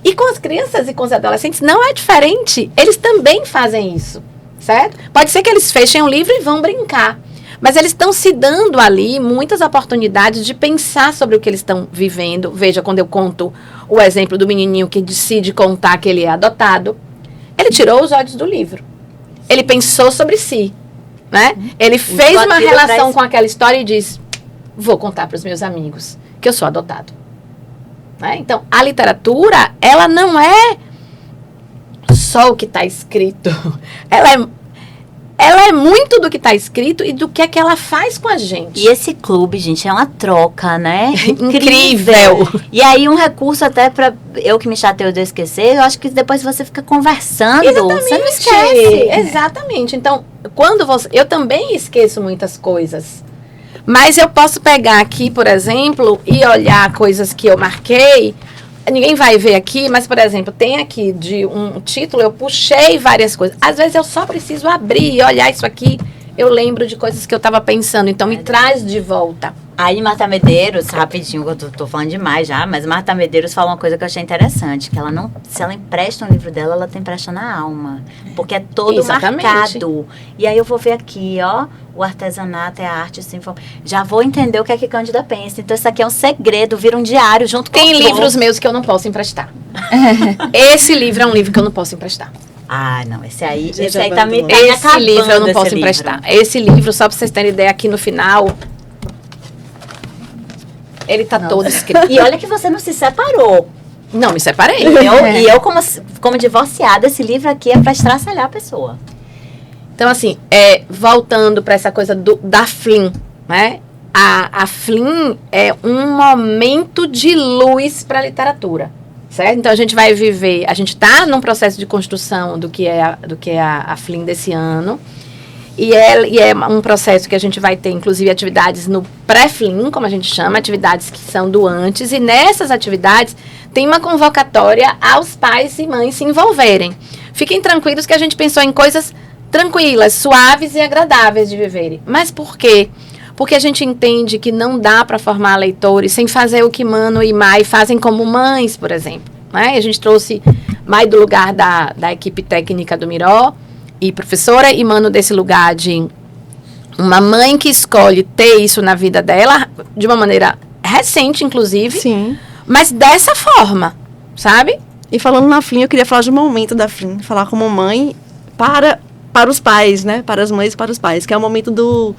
E com as crianças e com os adolescentes não é diferente. Eles também fazem isso, certo? Pode ser que eles fechem o livro e vão brincar. Mas eles estão se dando ali muitas oportunidades de pensar sobre o que eles estão vivendo. Veja, quando eu conto o exemplo do menininho que decide contar que ele é adotado, ele tirou os olhos do livro. Ele pensou sobre si, né? Ele fez uma relação com aquela história e disse, vou contar para os meus amigos que eu sou adotado. Né? Então, a literatura, ela não é só o que está escrito. Ela é muito do que está escrito e do que é que ela faz com a gente. E esse clube, gente, é uma troca, né? Incrível. E aí um recurso até para eu que me chateio de esquecer, eu acho que depois você fica conversando, Exatamente. você não esquece. Exatamente. Então, eu também esqueço muitas coisas. Mas eu posso pegar aqui, por exemplo, e olhar coisas que eu marquei. Ninguém vai ver aqui, mas, por exemplo, tem aqui de um título, eu puxei várias coisas. Às vezes eu só preciso abrir e olhar isso aqui, eu lembro de coisas que eu estava pensando, então me traz de volta. Aí Marta Medeiros, rapidinho, eu tô falando demais já, mas Marta Medeiros fala uma coisa que eu achei interessante, que ela não, se ela empresta um livro dela, ela tem empresta na alma, porque é todo Exatamente. marcado. E aí eu vou ver aqui, ó, o artesanato é a arte, assim, já vou entender o que é que Cândida pensa. Então isso aqui é um segredo, vira um diário junto com Tem livros meus que eu não posso emprestar. Esse livro é um livro que eu não posso emprestar. Ah, não, esse aí Já tá me abandonou. Esse livro eu não esse posso livro. emprestar. Esse livro, só pra vocês terem ideia, aqui no final, ele tá todo escrito. E olha que você não se separou. Não, me separei. E eu como divorciada, esse livro aqui é para estraçalhar a pessoa. Então, assim, voltando para essa coisa da Flynn, né? A Flynn é um momento de luz para a literatura, certo? Então, a gente vai viver, a gente está num processo de construção do que é a Flynn desse ano. E é um processo que a gente vai ter, inclusive, atividades no pré-Flynn, como a gente chama, atividades que são do antes. E nessas atividades tem uma convocatória aos pais e mães se envolverem. Fiquem tranquilos que a gente pensou em coisas tranquilas, suaves e agradáveis de viverem. Mas por quê? Porque a gente entende que não dá para formar leitores sem fazer o que Mano e Mai fazem como mães, por exemplo. Né? A gente trouxe Mai do lugar da equipe técnica do Miró, e professora, e Mano desse lugar de uma mãe que escolhe ter isso na vida dela, de uma maneira recente, inclusive, Sim. mas dessa forma, sabe? E falando na Flynn, eu queria falar de um momento da Flynn, falar como mãe para os pais, né? Para as mães e para os pais, que é o momento do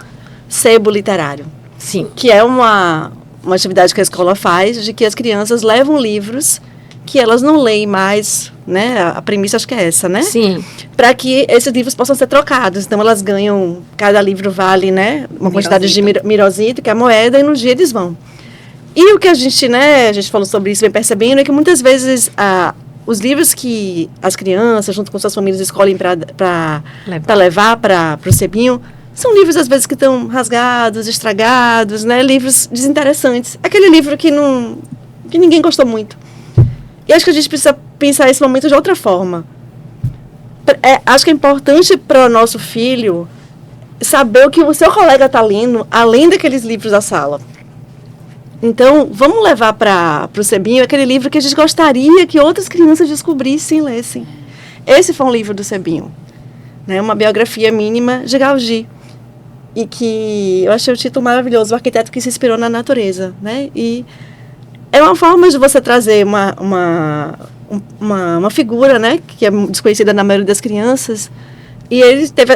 sebo literário. Sim. Que é uma atividade que a escola faz, de que as crianças levam livros que elas não leem mais, né? A premissa acho que é essa, né? Sim. Para que esses livros possam ser trocados. Então, elas ganham, cada livro vale, né? Uma quantidade de mirozito, que é a moeda, e no dia eles vão. E o que a gente falou sobre isso, vem percebendo, é que muitas vezes os livros que as crianças, junto com suas famílias, escolhem para levar para o sebinho, são livros, às vezes, que estão rasgados, estragados, né? Livros desinteressantes. Aquele livro que ninguém gostou muito. E acho que a gente precisa pensar esse momento de outra forma. Acho que é importante para o nosso filho saber o que o seu colega está lendo, além daqueles livros da sala. Então, vamos levar para o sebinho aquele livro que a gente gostaria que outras crianças descobrissem e lessem. Esse foi um livro do sebinho, né? Uma biografia mínima de Gauguin. E que eu achei o título maravilhoso, O Arquiteto que se Inspirou na Natureza, né? E é uma forma de você trazer uma figura, né, que é desconhecida na maioria das crianças, E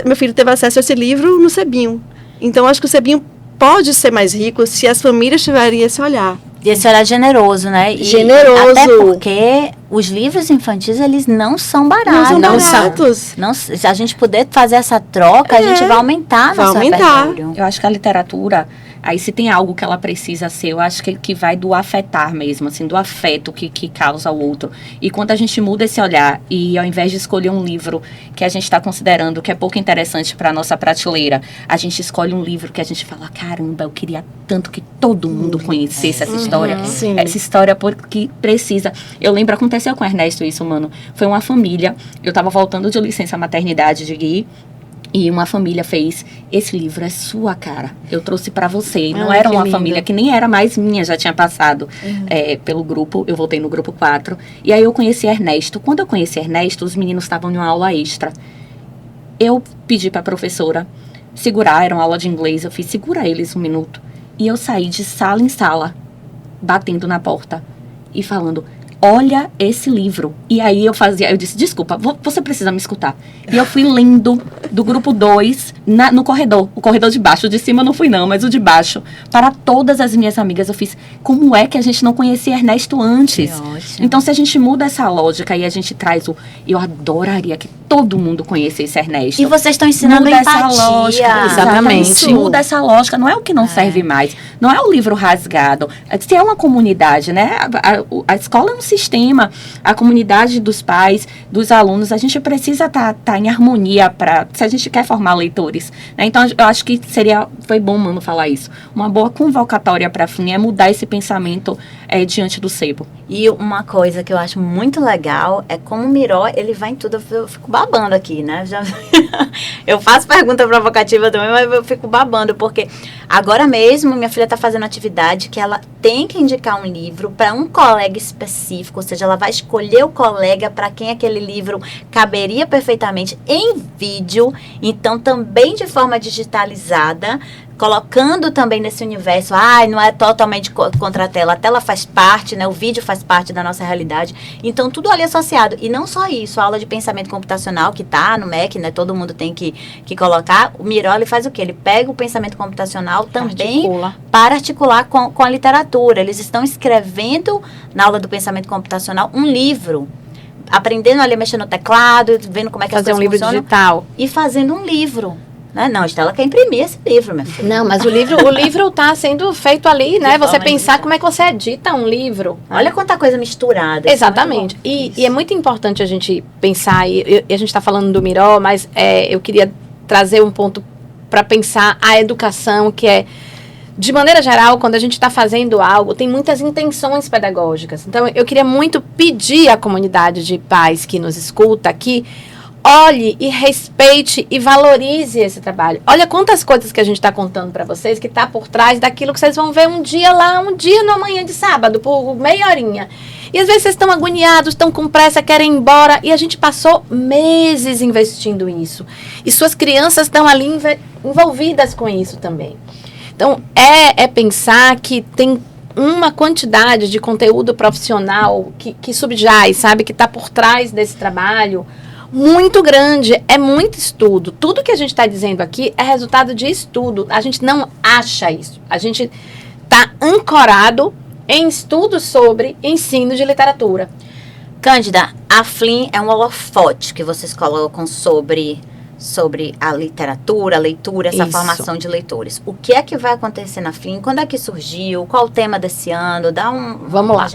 meu filho teve acesso a esse livro no Sebinho. Então, acho que o Sebinho pode ser mais rico se as famílias tiverem esse olhar. E esse olhar generoso, né? E Generoso. Até porque os livros infantis, eles não são baratos. Não são baratos. Não, se a gente puder fazer essa troca, a gente vai aumentar nosso repertório. Eu acho que a literatura, aí se tem algo que ela precisa ser, eu acho que vai do afetar mesmo, assim, do afeto que causa o outro. E quando a gente muda esse olhar e ao invés de escolher um livro que a gente está considerando que é pouco interessante para a nossa prateleira, a gente escolhe um livro que a gente fala, caramba, eu queria tanto que todo mundo conhecesse essa história. Sim. Essa história porque precisa. Eu lembro, aconteceu com o Ernesto isso, mano. Foi uma família, eu tava voltando de licença maternidade de Gui, e uma família fez, esse livro é sua, cara. Eu trouxe pra você. E não era uma família que nem era mais minha, já tinha passado pelo grupo. Eu voltei no grupo 4. E aí eu conheci Ernesto. Quando eu conheci Ernesto, os meninos estavam em uma aula extra. Eu pedi pra professora segurar, era uma aula de inglês. Eu fiz, segura eles um minuto. E eu saí de sala em sala, batendo na porta e falando, olha esse livro. E aí eu disse, desculpa, você precisa me escutar. E eu fui lendo do grupo 2 no corredor, o corredor de baixo. O de cima eu não fui não, mas o de baixo. Para todas as minhas amigas eu fiz, como é que a gente não conhecia Ernesto antes? Então se a gente muda essa lógica e a gente traz eu adoraria que todo mundo conhecesse Ernesto. E vocês estão ensinando muda empatia. essa lógica. Exatamente. Muda essa lógica, não é o que não serve mais. Não é o livro rasgado. Se é uma comunidade, né? A escola é um sistema, a comunidade dos pais, dos alunos, a gente precisa estar em harmonia se a gente quer formar leitores, né? Então, eu acho que foi bom, mano, falar isso. Uma boa convocatória para a FLIN é mudar esse pensamento diante do sebo. E uma coisa que eu acho muito legal é como o Miró, ele vai em tudo. Eu fico babando aqui, né? Eu faço pergunta provocativa também, mas eu fico babando, porque agora mesmo minha filha está fazendo atividade que ela tem que indicar um livro para um colega específico, ou seja, ela vai escolher o colega para quem aquele livro caberia perfeitamente em vídeo, então também de forma digitalizada, colocando também nesse universo, não é totalmente contra a tela faz parte, né? O vídeo faz parte da nossa realidade, então tudo ali associado, e não só isso, a aula de pensamento computacional que tá no MEC, né? Todo mundo tem que colocar, o Miró, ele faz o quê? Ele pega o pensamento computacional também para articular com a literatura, eles estão escrevendo na aula do pensamento computacional um livro, aprendendo ali a mexer no teclado, vendo como é que as coisas funcionam. Fazer um livro digital. E fazendo um livro. Não, Estela quer imprimir esse livro, minha filha. Não, mas o livro tá sendo feito ali, né? Você pensar como é que você edita um livro. Olha quanta coisa misturada. Exatamente. E é muito importante a gente pensar, e a gente está falando do Miró, mas eu queria trazer um ponto para pensar a educação, que é, de maneira geral, quando a gente está fazendo algo, tem muitas intenções pedagógicas. Então, eu queria muito pedir à comunidade de pais que nos escuta aqui, olhe e respeite e valorize esse trabalho. Olha quantas coisas que a gente está contando para vocês que está por trás daquilo que vocês vão ver um dia na manhã de sábado, por meia horinha. E às vezes vocês estão agoniados, estão com pressa, querem ir embora. E a gente passou meses investindo nisso. E suas crianças estão ali envolvidas com isso também. Então, é pensar que tem uma quantidade de conteúdo profissional que subjaz, sabe? Que está por trás desse trabalho muito grande, é muito estudo. Tudo que a gente está dizendo aqui é resultado de estudo. A gente não acha isso. A gente está ancorado em estudos sobre ensino de literatura. Cândida, a FLIN é um holofote que vocês colocam sobre a literatura, a leitura, essa formação de leitores. O que é que vai acontecer na FLIN? Quando é que surgiu? Qual o tema desse ano? Vamos lá,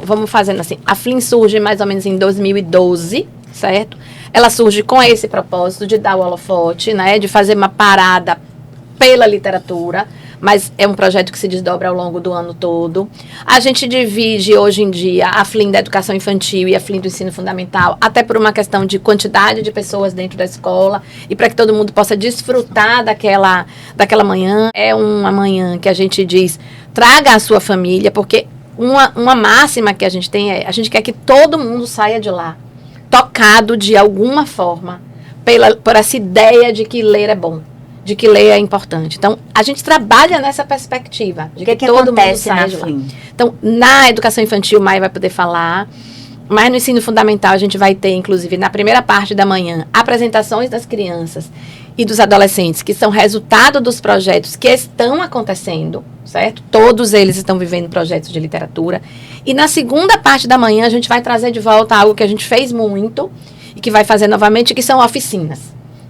vamos fazendo assim. A FLIN surge mais ou menos em 2012, certo? Ela surge com esse propósito de dar o holofote, né? De fazer uma parada pela literatura, mas é um projeto que se desdobra ao longo do ano todo. A gente divide hoje em dia a FLIN da educação infantil e a FLIN do ensino fundamental, até por uma questão de quantidade de pessoas dentro da escola e para que todo mundo possa desfrutar daquela manhã. É uma manhã que a gente diz, traga a sua família, porque uma máxima que a gente tem a gente quer que todo mundo saia de lá tocado de alguma forma por essa ideia de que ler é bom, de que ler é importante. Então, a gente trabalha nessa perspectiva de que todo mundo saia de lá. Então, na educação infantil, o Maia vai poder falar, Mas no ensino fundamental a gente vai ter, inclusive, na primeira parte da manhã, apresentações das crianças e dos adolescentes, que são resultado dos projetos que estão acontecendo, certo? Todos eles estão vivendo projetos de literatura. E na segunda parte da manhã a gente vai trazer de volta algo que a gente fez muito e que vai fazer novamente, que são oficinas.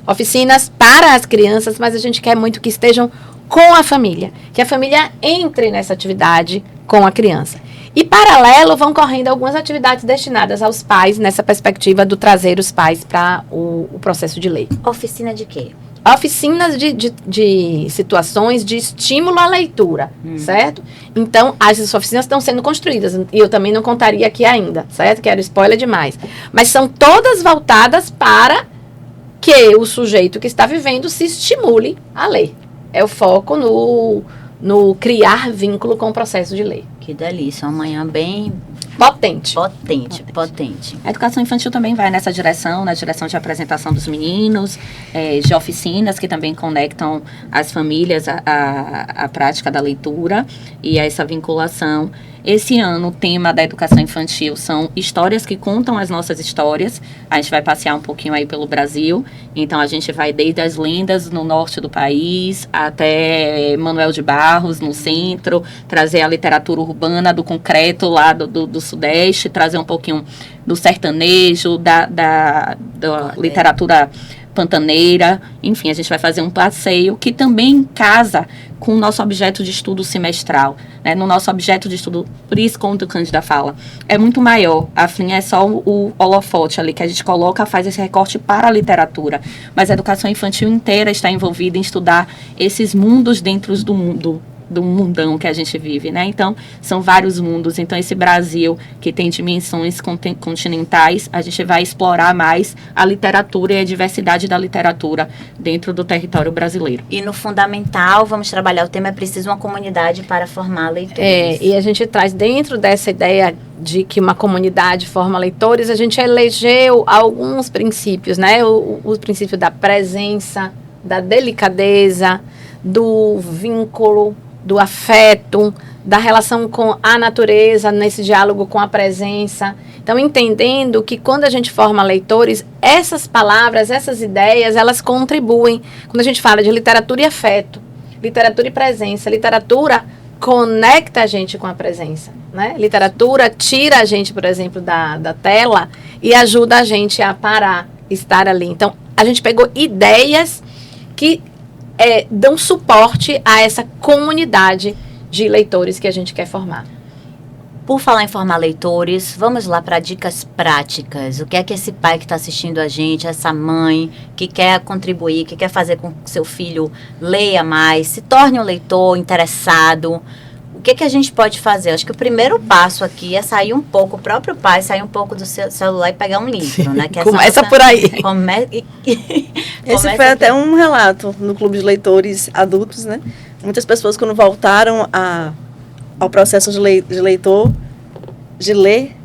Oficinas para as crianças, mas a gente quer muito que estejam com a família, que a família entre nessa atividade com a criança. E, paralelo, vão correndo algumas atividades destinadas aos pais, nessa perspectiva do trazer os pais para o processo de lei. Oficina de quê? Oficinas de situações de estímulo à leitura, certo? Então, essas oficinas estão sendo construídas, e eu também não contaria aqui ainda, certo? Quero spoiler demais. Mas são todas voltadas para que o sujeito que está vivendo se estimule a ler. É o foco no criar vínculo com o processo de lei. Que delícia, uma manhã bem Potente. potente. A educação infantil também vai nessa direção, na direção de apresentação dos meninos, de oficinas que também conectam as famílias à prática da leitura e a essa vinculação. Esse ano, o tema da educação infantil são histórias que contam as nossas histórias. A gente vai passear um pouquinho aí pelo Brasil. Então, a gente vai desde as lendas no norte do país até Manuel de Barros, no centro, trazer a literatura urbana do concreto lá do Sudeste, trazer um pouquinho do sertanejo, da literatura pantaneira. Enfim, a gente vai fazer um passeio que também casa com o nosso objeto de estudo semestral, né? No nosso objeto de estudo, por isso, como o Cândida fala, é muito maior. A FLIM é só o holofote ali que a gente coloca, faz esse recorte para a literatura. Mas a educação infantil inteira está envolvida em estudar esses mundos dentro do mundão que a gente vive, né? Então, são vários mundos. Então, esse Brasil que tem dimensões continentais, a gente vai explorar mais a literatura e a diversidade da literatura dentro do território brasileiro. E no fundamental, vamos trabalhar o tema é preciso uma comunidade para formar leitores. E a gente traz dentro dessa ideia de que uma comunidade forma leitores, a gente elegeu alguns princípios, né? O princípio da presença, da delicadeza, do vínculo, do afeto, da relação com a natureza, nesse diálogo com a presença. Então, entendendo que quando a gente forma leitores, essas palavras, essas ideias, elas contribuem. Quando a gente fala de literatura e afeto, literatura e presença, literatura conecta a gente com a presença, né? Literatura tira a gente, por exemplo, da tela e ajuda a gente a parar, estar ali. Então, a gente pegou ideias que dão suporte a essa comunidade de leitores que a gente quer formar. Por falar em formar leitores, vamos lá para dicas práticas. O que é que esse pai que está assistindo a gente, essa mãe que quer contribuir, que quer fazer com que seu filho leia mais, se torne um leitor interessado, o que é que a gente pode fazer? Acho que o primeiro passo aqui é sair um pouco, o próprio pai sair um pouco do seu celular e pegar um livro, né? Que Começa por aí. Esse foi até um relato no Clube de Leitores Adultos, né? Muitas pessoas, quando voltaram ao processo de ler,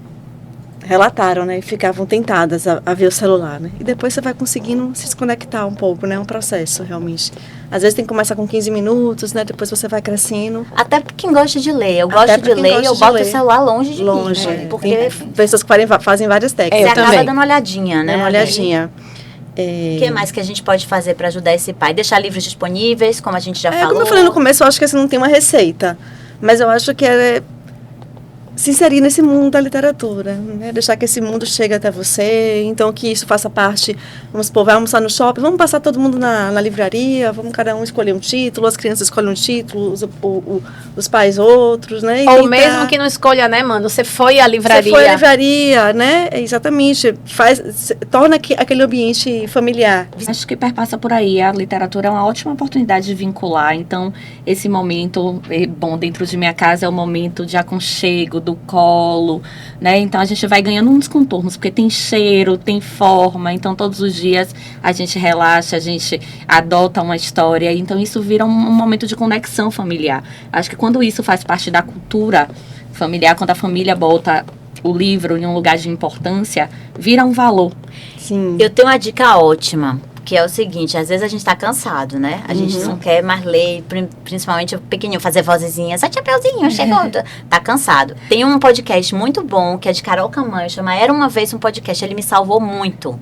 relataram, né? E ficavam tentadas a ver o celular, né? E depois você vai conseguindo se desconectar um pouco, né? É um processo, realmente. Às vezes tem que começar com 15 minutos, né? Depois você vai crescendo. Até para quem gosta de ler. Eu gosto de ler e eu boto o celular longe de mim, né? Porque tem pessoas que fazem várias técnicas. Você acaba dando uma olhadinha, né? Dando uma olhadinha. O que mais que a gente pode fazer para ajudar esse pai? Deixar livros disponíveis, como a gente já falou. Como eu falei no começo, eu acho que não tem uma receita. Mas eu acho que se inserir nesse mundo da literatura, né? Deixar que esse mundo chegue até você, então que isso faça parte, vamos supor, vai almoçar no shopping, vamos passar todo mundo na livraria, vamos cada um escolher um título, as crianças escolhem um título, os pais outros, né? Ou mesmo que não escolha, né, mano? Você foi à livraria. Você foi à livraria, né? Exatamente, torna aquele ambiente familiar. Acho que perpassa por aí, a literatura é uma ótima oportunidade de vincular, então esse momento, bom, dentro de minha casa é o momento de aconchego, do colo, né? Então a gente vai ganhando uns contornos, porque tem cheiro, tem forma, então todos os dias a gente relaxa, a gente adota uma história, então isso vira um momento de conexão familiar. Acho que quando isso faz parte da cultura familiar, quando a família bota o livro em um lugar de importância, vira um valor. Sim. Eu tenho uma dica ótima. porque é o seguinte, às vezes a gente tá cansado, né? A gente não quer mais ler, principalmente o pequenininho, fazer vozezinha, só Chapeuzinho, chegou, tá cansado. Tem um podcast muito bom, que é de Carol Camanho, chama Era Uma Vez um Podcast, ele me salvou muito.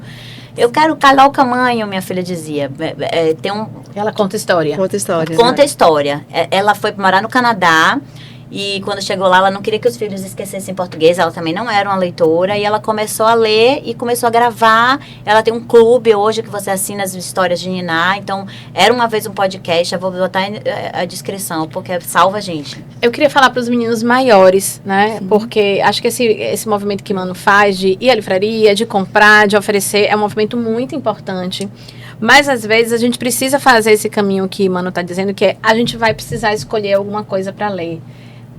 Eu quero Carol Camanho, minha filha dizia. Ela conta história. Conta história. Conta a história. Ela foi morar no Canadá e quando chegou lá, ela não queria que os filhos esquecessem português. Ela também não era uma leitora e ela começou a ler e começou a gravar. Ela tem um clube hoje que você assina as histórias de Niná. Então, Era Uma Vez um Podcast. Eu vou botar a descrição, porque salva a gente. Eu queria falar para os meninos maiores, né? Porque acho que esse movimento que Mano faz de ir à livraria, de comprar, de oferecer, é um movimento muito importante. Mas, às vezes, a gente precisa fazer esse caminho que Mano está dizendo, que é a gente vai precisar escolher alguma coisa para ler.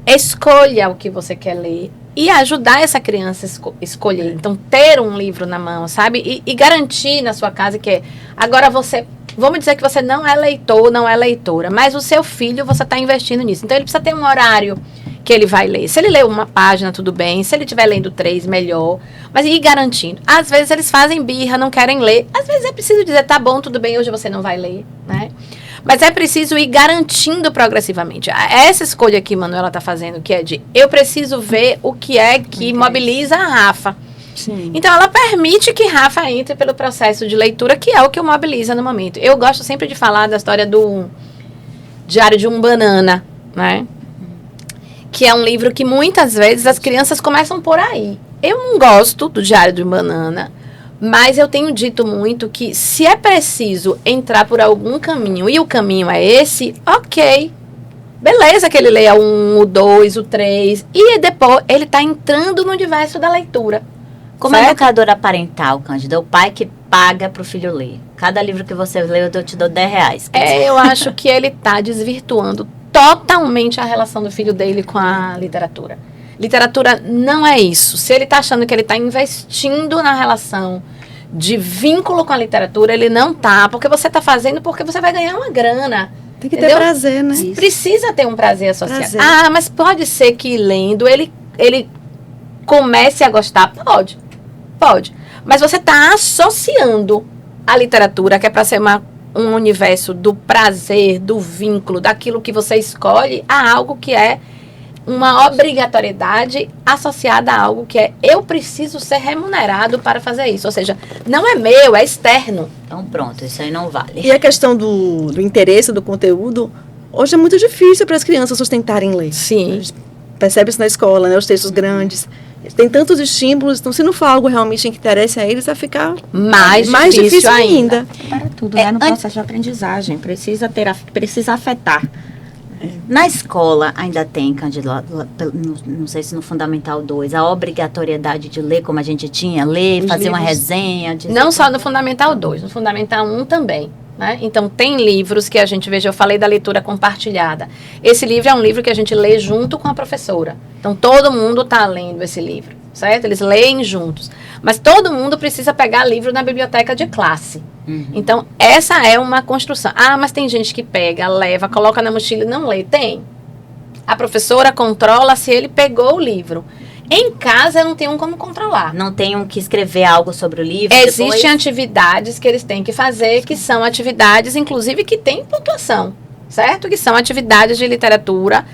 Escolha o que você quer ler e ajudar essa criança a escolher. Então, ter um livro na mão, sabe? E garantir na sua casa que agora você... Vamos dizer que você não é leitor, não é leitora, mas o seu filho, você está investindo nisso. Então, ele precisa ter um horário que ele vai ler. Se ele ler uma página, tudo bem. Se ele estiver lendo 3, melhor. Mas ir garantindo. Às vezes, eles fazem birra, não querem ler. Às vezes, é preciso dizer, tá bom, tudo bem, hoje você não vai ler, né? Mas é preciso ir garantindo progressivamente. Essa escolha que Manuela está fazendo, que é de eu preciso ver o que é que mobiliza a Rafa. Sim. Então, ela permite que Rafa entre pelo processo de leitura, que é o que o mobiliza no momento. Eu gosto sempre de falar da história do Diário de um Banana, né? Que é um livro que muitas vezes as crianças começam por aí. Eu não gosto do Diário de um Banana, mas eu tenho dito muito que se é preciso entrar por algum caminho e o caminho é esse, ok. Beleza que ele leia o 1, o 2, o 3 e depois ele está entrando no universo da leitura. Como educadora parental, Cândida, o pai que paga para o filho ler. Cada livro que você lê, eu te dou R$10. Eu acho que ele está desvirtuando totalmente a relação do filho dele com a literatura. Literatura não é isso. Se ele está achando que ele está investindo na relação de vínculo com a literatura, ele não tá, porque você está fazendo porque você vai ganhar uma grana. Tem que ter prazer, né? Precisa ter um prazer associado. Prazer. Ah, mas pode ser que lendo ele comece a gostar? Pode. Mas você está associando a literatura, que é para ser um universo do prazer, do vínculo, daquilo que você escolhe, a algo que é uma obrigatoriedade associada a algo que é eu preciso ser remunerado para fazer isso. Ou seja, não é meu, é externo. Então pronto, isso aí não vale. E a questão do interesse, do conteúdo, hoje é muito difícil para as crianças sustentarem ler. Sim. Percebe isso na escola, né? Os textos grandes. Tem tantos estímulos, então se não for algo realmente que interesse a eles, vai ficar mais difícil ainda. Para tudo, né? No processo de aprendizagem. Precisa afetar. Na escola ainda tem, Cândida, não sei se no Fundamental 2, a obrigatoriedade de ler como a gente tinha, ler, fazer uma resenha. Não só no Fundamental 2, no Fundamental 1 também. Né? Então, tem livros que a gente, veja, eu falei da leitura compartilhada. Esse livro é um livro que a gente lê junto com a professora. Então, todo mundo está lendo esse livro, certo? Eles leem juntos. Mas todo mundo precisa pegar livro na biblioteca de classe. Então, essa é uma construção. Ah, mas tem gente que pega, leva, coloca na mochila e não lê. Tem. A professora controla se ele pegou o livro. Em casa, eu não tenho como controlar. Não tenho que escrever algo sobre o livro? Existem atividades que eles têm que fazer, que são atividades, inclusive, que têm pontuação, certo? Que são atividades de literatura,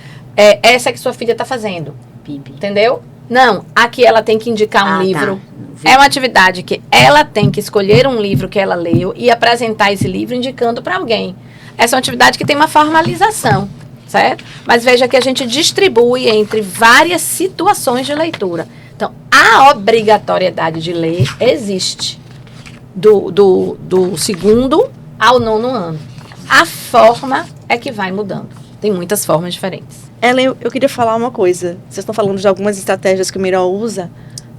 essa que sua filha está fazendo. Bibi. Entendeu? Não, aqui ela tem que indicar um livro. Tá. É uma atividade que ela tem que escolher um livro que ela leu e apresentar esse livro indicando para alguém. Essa é uma atividade que tem uma formalização. Certo? Mas veja que a gente distribui entre várias situações de leitura. Então, a obrigatoriedade de ler existe do segundo ao 9º ano. A forma é que vai mudando. Tem muitas formas diferentes. Ellen, eu queria falar uma coisa. Vocês estão falando de algumas estratégias que o Miró usa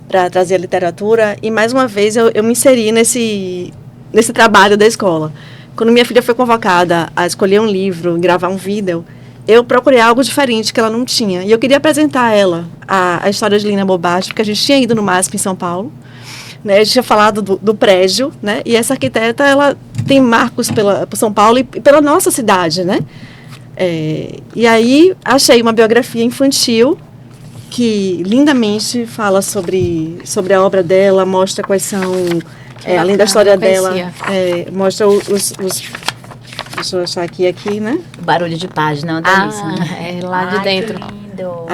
para trazer a literatura. E, mais uma vez, eu me inseri nesse trabalho da escola. Quando minha filha foi convocada a escolher um livro, gravar um vídeo, eu procurei algo diferente que ela não tinha. E eu queria apresentar a ela a história de Lina Bobbage, porque a gente tinha ido no MASP em São Paulo. Né? A gente tinha falado do prédio, né? E essa arquiteta, ela tem marcos por São Paulo e pela nossa cidade, né? E aí, achei uma biografia infantil que lindamente fala sobre a obra dela, mostra quais são Além da história não dela, conhecia. mostra deixa eu achar aqui, né? O barulho de página, uma delícia, né? É lá de Ai, dentro. que lindo.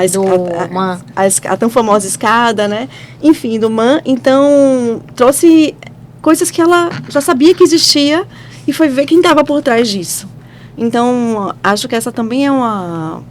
Man. A tão famosa escada, né? Enfim, do Man. Então, trouxe coisas que ela já sabia que existia e foi ver quem estava por trás disso. Então, acho que essa também é uma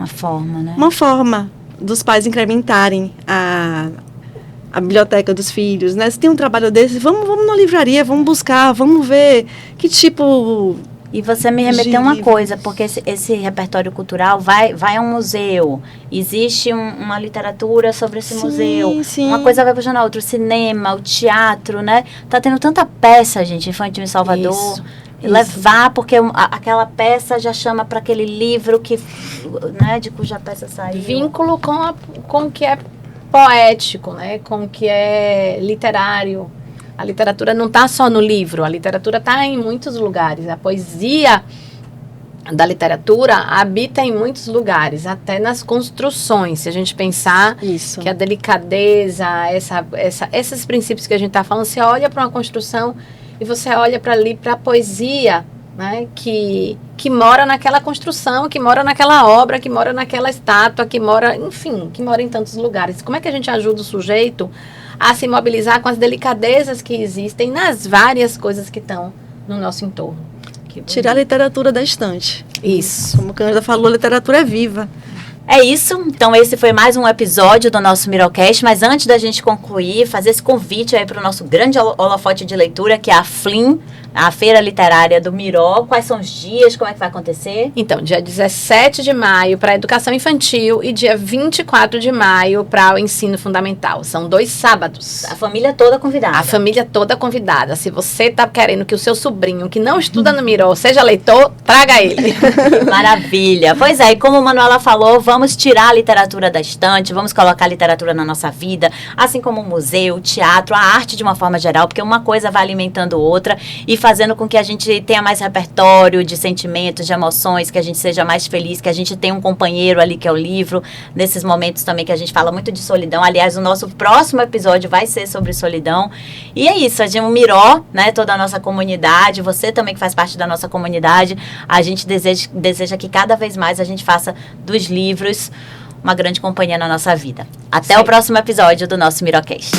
forma, né? uma forma dos pais incrementarem a biblioteca dos filhos, né? Se tem um trabalho desse, vamos na livraria, vamos buscar, vamos ver que tipo... E você me remeteu uma coisa, porque esse repertório cultural vai a um museu, existe uma literatura sobre esse museu, sim. uma coisa vai puxando a outra, o cinema, o teatro, né? Tá tendo tanta peça, gente, infantil em Salvador. Isso. Levar, porque aquela peça já chama para aquele livro que, né, de cuja peça saiu. Vínculo com o que é poético, né? Com o que é literário. A literatura não está só no livro, a literatura está em muitos lugares. A poesia da literatura habita em muitos lugares, até nas construções. Se a gente pensar Isso. que a delicadeza, esses princípios que a gente está falando, você olha para uma construção e você olha para ali, para a poesia, né, que mora naquela construção, que mora naquela obra, que mora naquela estátua, que mora em tantos lugares. Como é que a gente ajuda o sujeito a se mobilizar com as delicadezas que existem nas várias coisas que estão no nosso entorno? Tirar a literatura da estante. Isso. Como a Cândida falou, a literatura é viva. É isso, então esse foi mais um episódio do nosso Mirocast, mas antes da gente concluir, fazer esse convite aí para o nosso grande holofote de leitura, que é a FLIM, a Feira Literária do Miró. Quais são os dias, como é que vai acontecer? Então, dia 17 de maio para a educação infantil e dia 24 de maio para o ensino fundamental. São 2 sábados. A família toda convidada. A família toda convidada. Se você está querendo que o seu sobrinho, que não estuda no Miró, seja leitor, traga ele. Maravilha. Pois é, e como a Manuela falou, vamos tirar a literatura da estante, vamos colocar a literatura na nossa vida, assim como o museu, o teatro, a arte de uma forma geral, porque uma coisa vai alimentando outra e fazendo com que a gente tenha mais repertório de sentimentos, de emoções, que a gente seja mais feliz, que a gente tenha um companheiro ali que é o livro, nesses momentos também que a gente fala muito de solidão. Aliás, o nosso próximo episódio vai ser sobre solidão. E é isso, a gente, o Miró, né, toda a nossa comunidade, você também que faz parte da nossa comunidade, a gente deseja que cada vez mais a gente faça dos livros uma grande companhia na nossa vida. Até o próximo episódio do nosso Mirocast.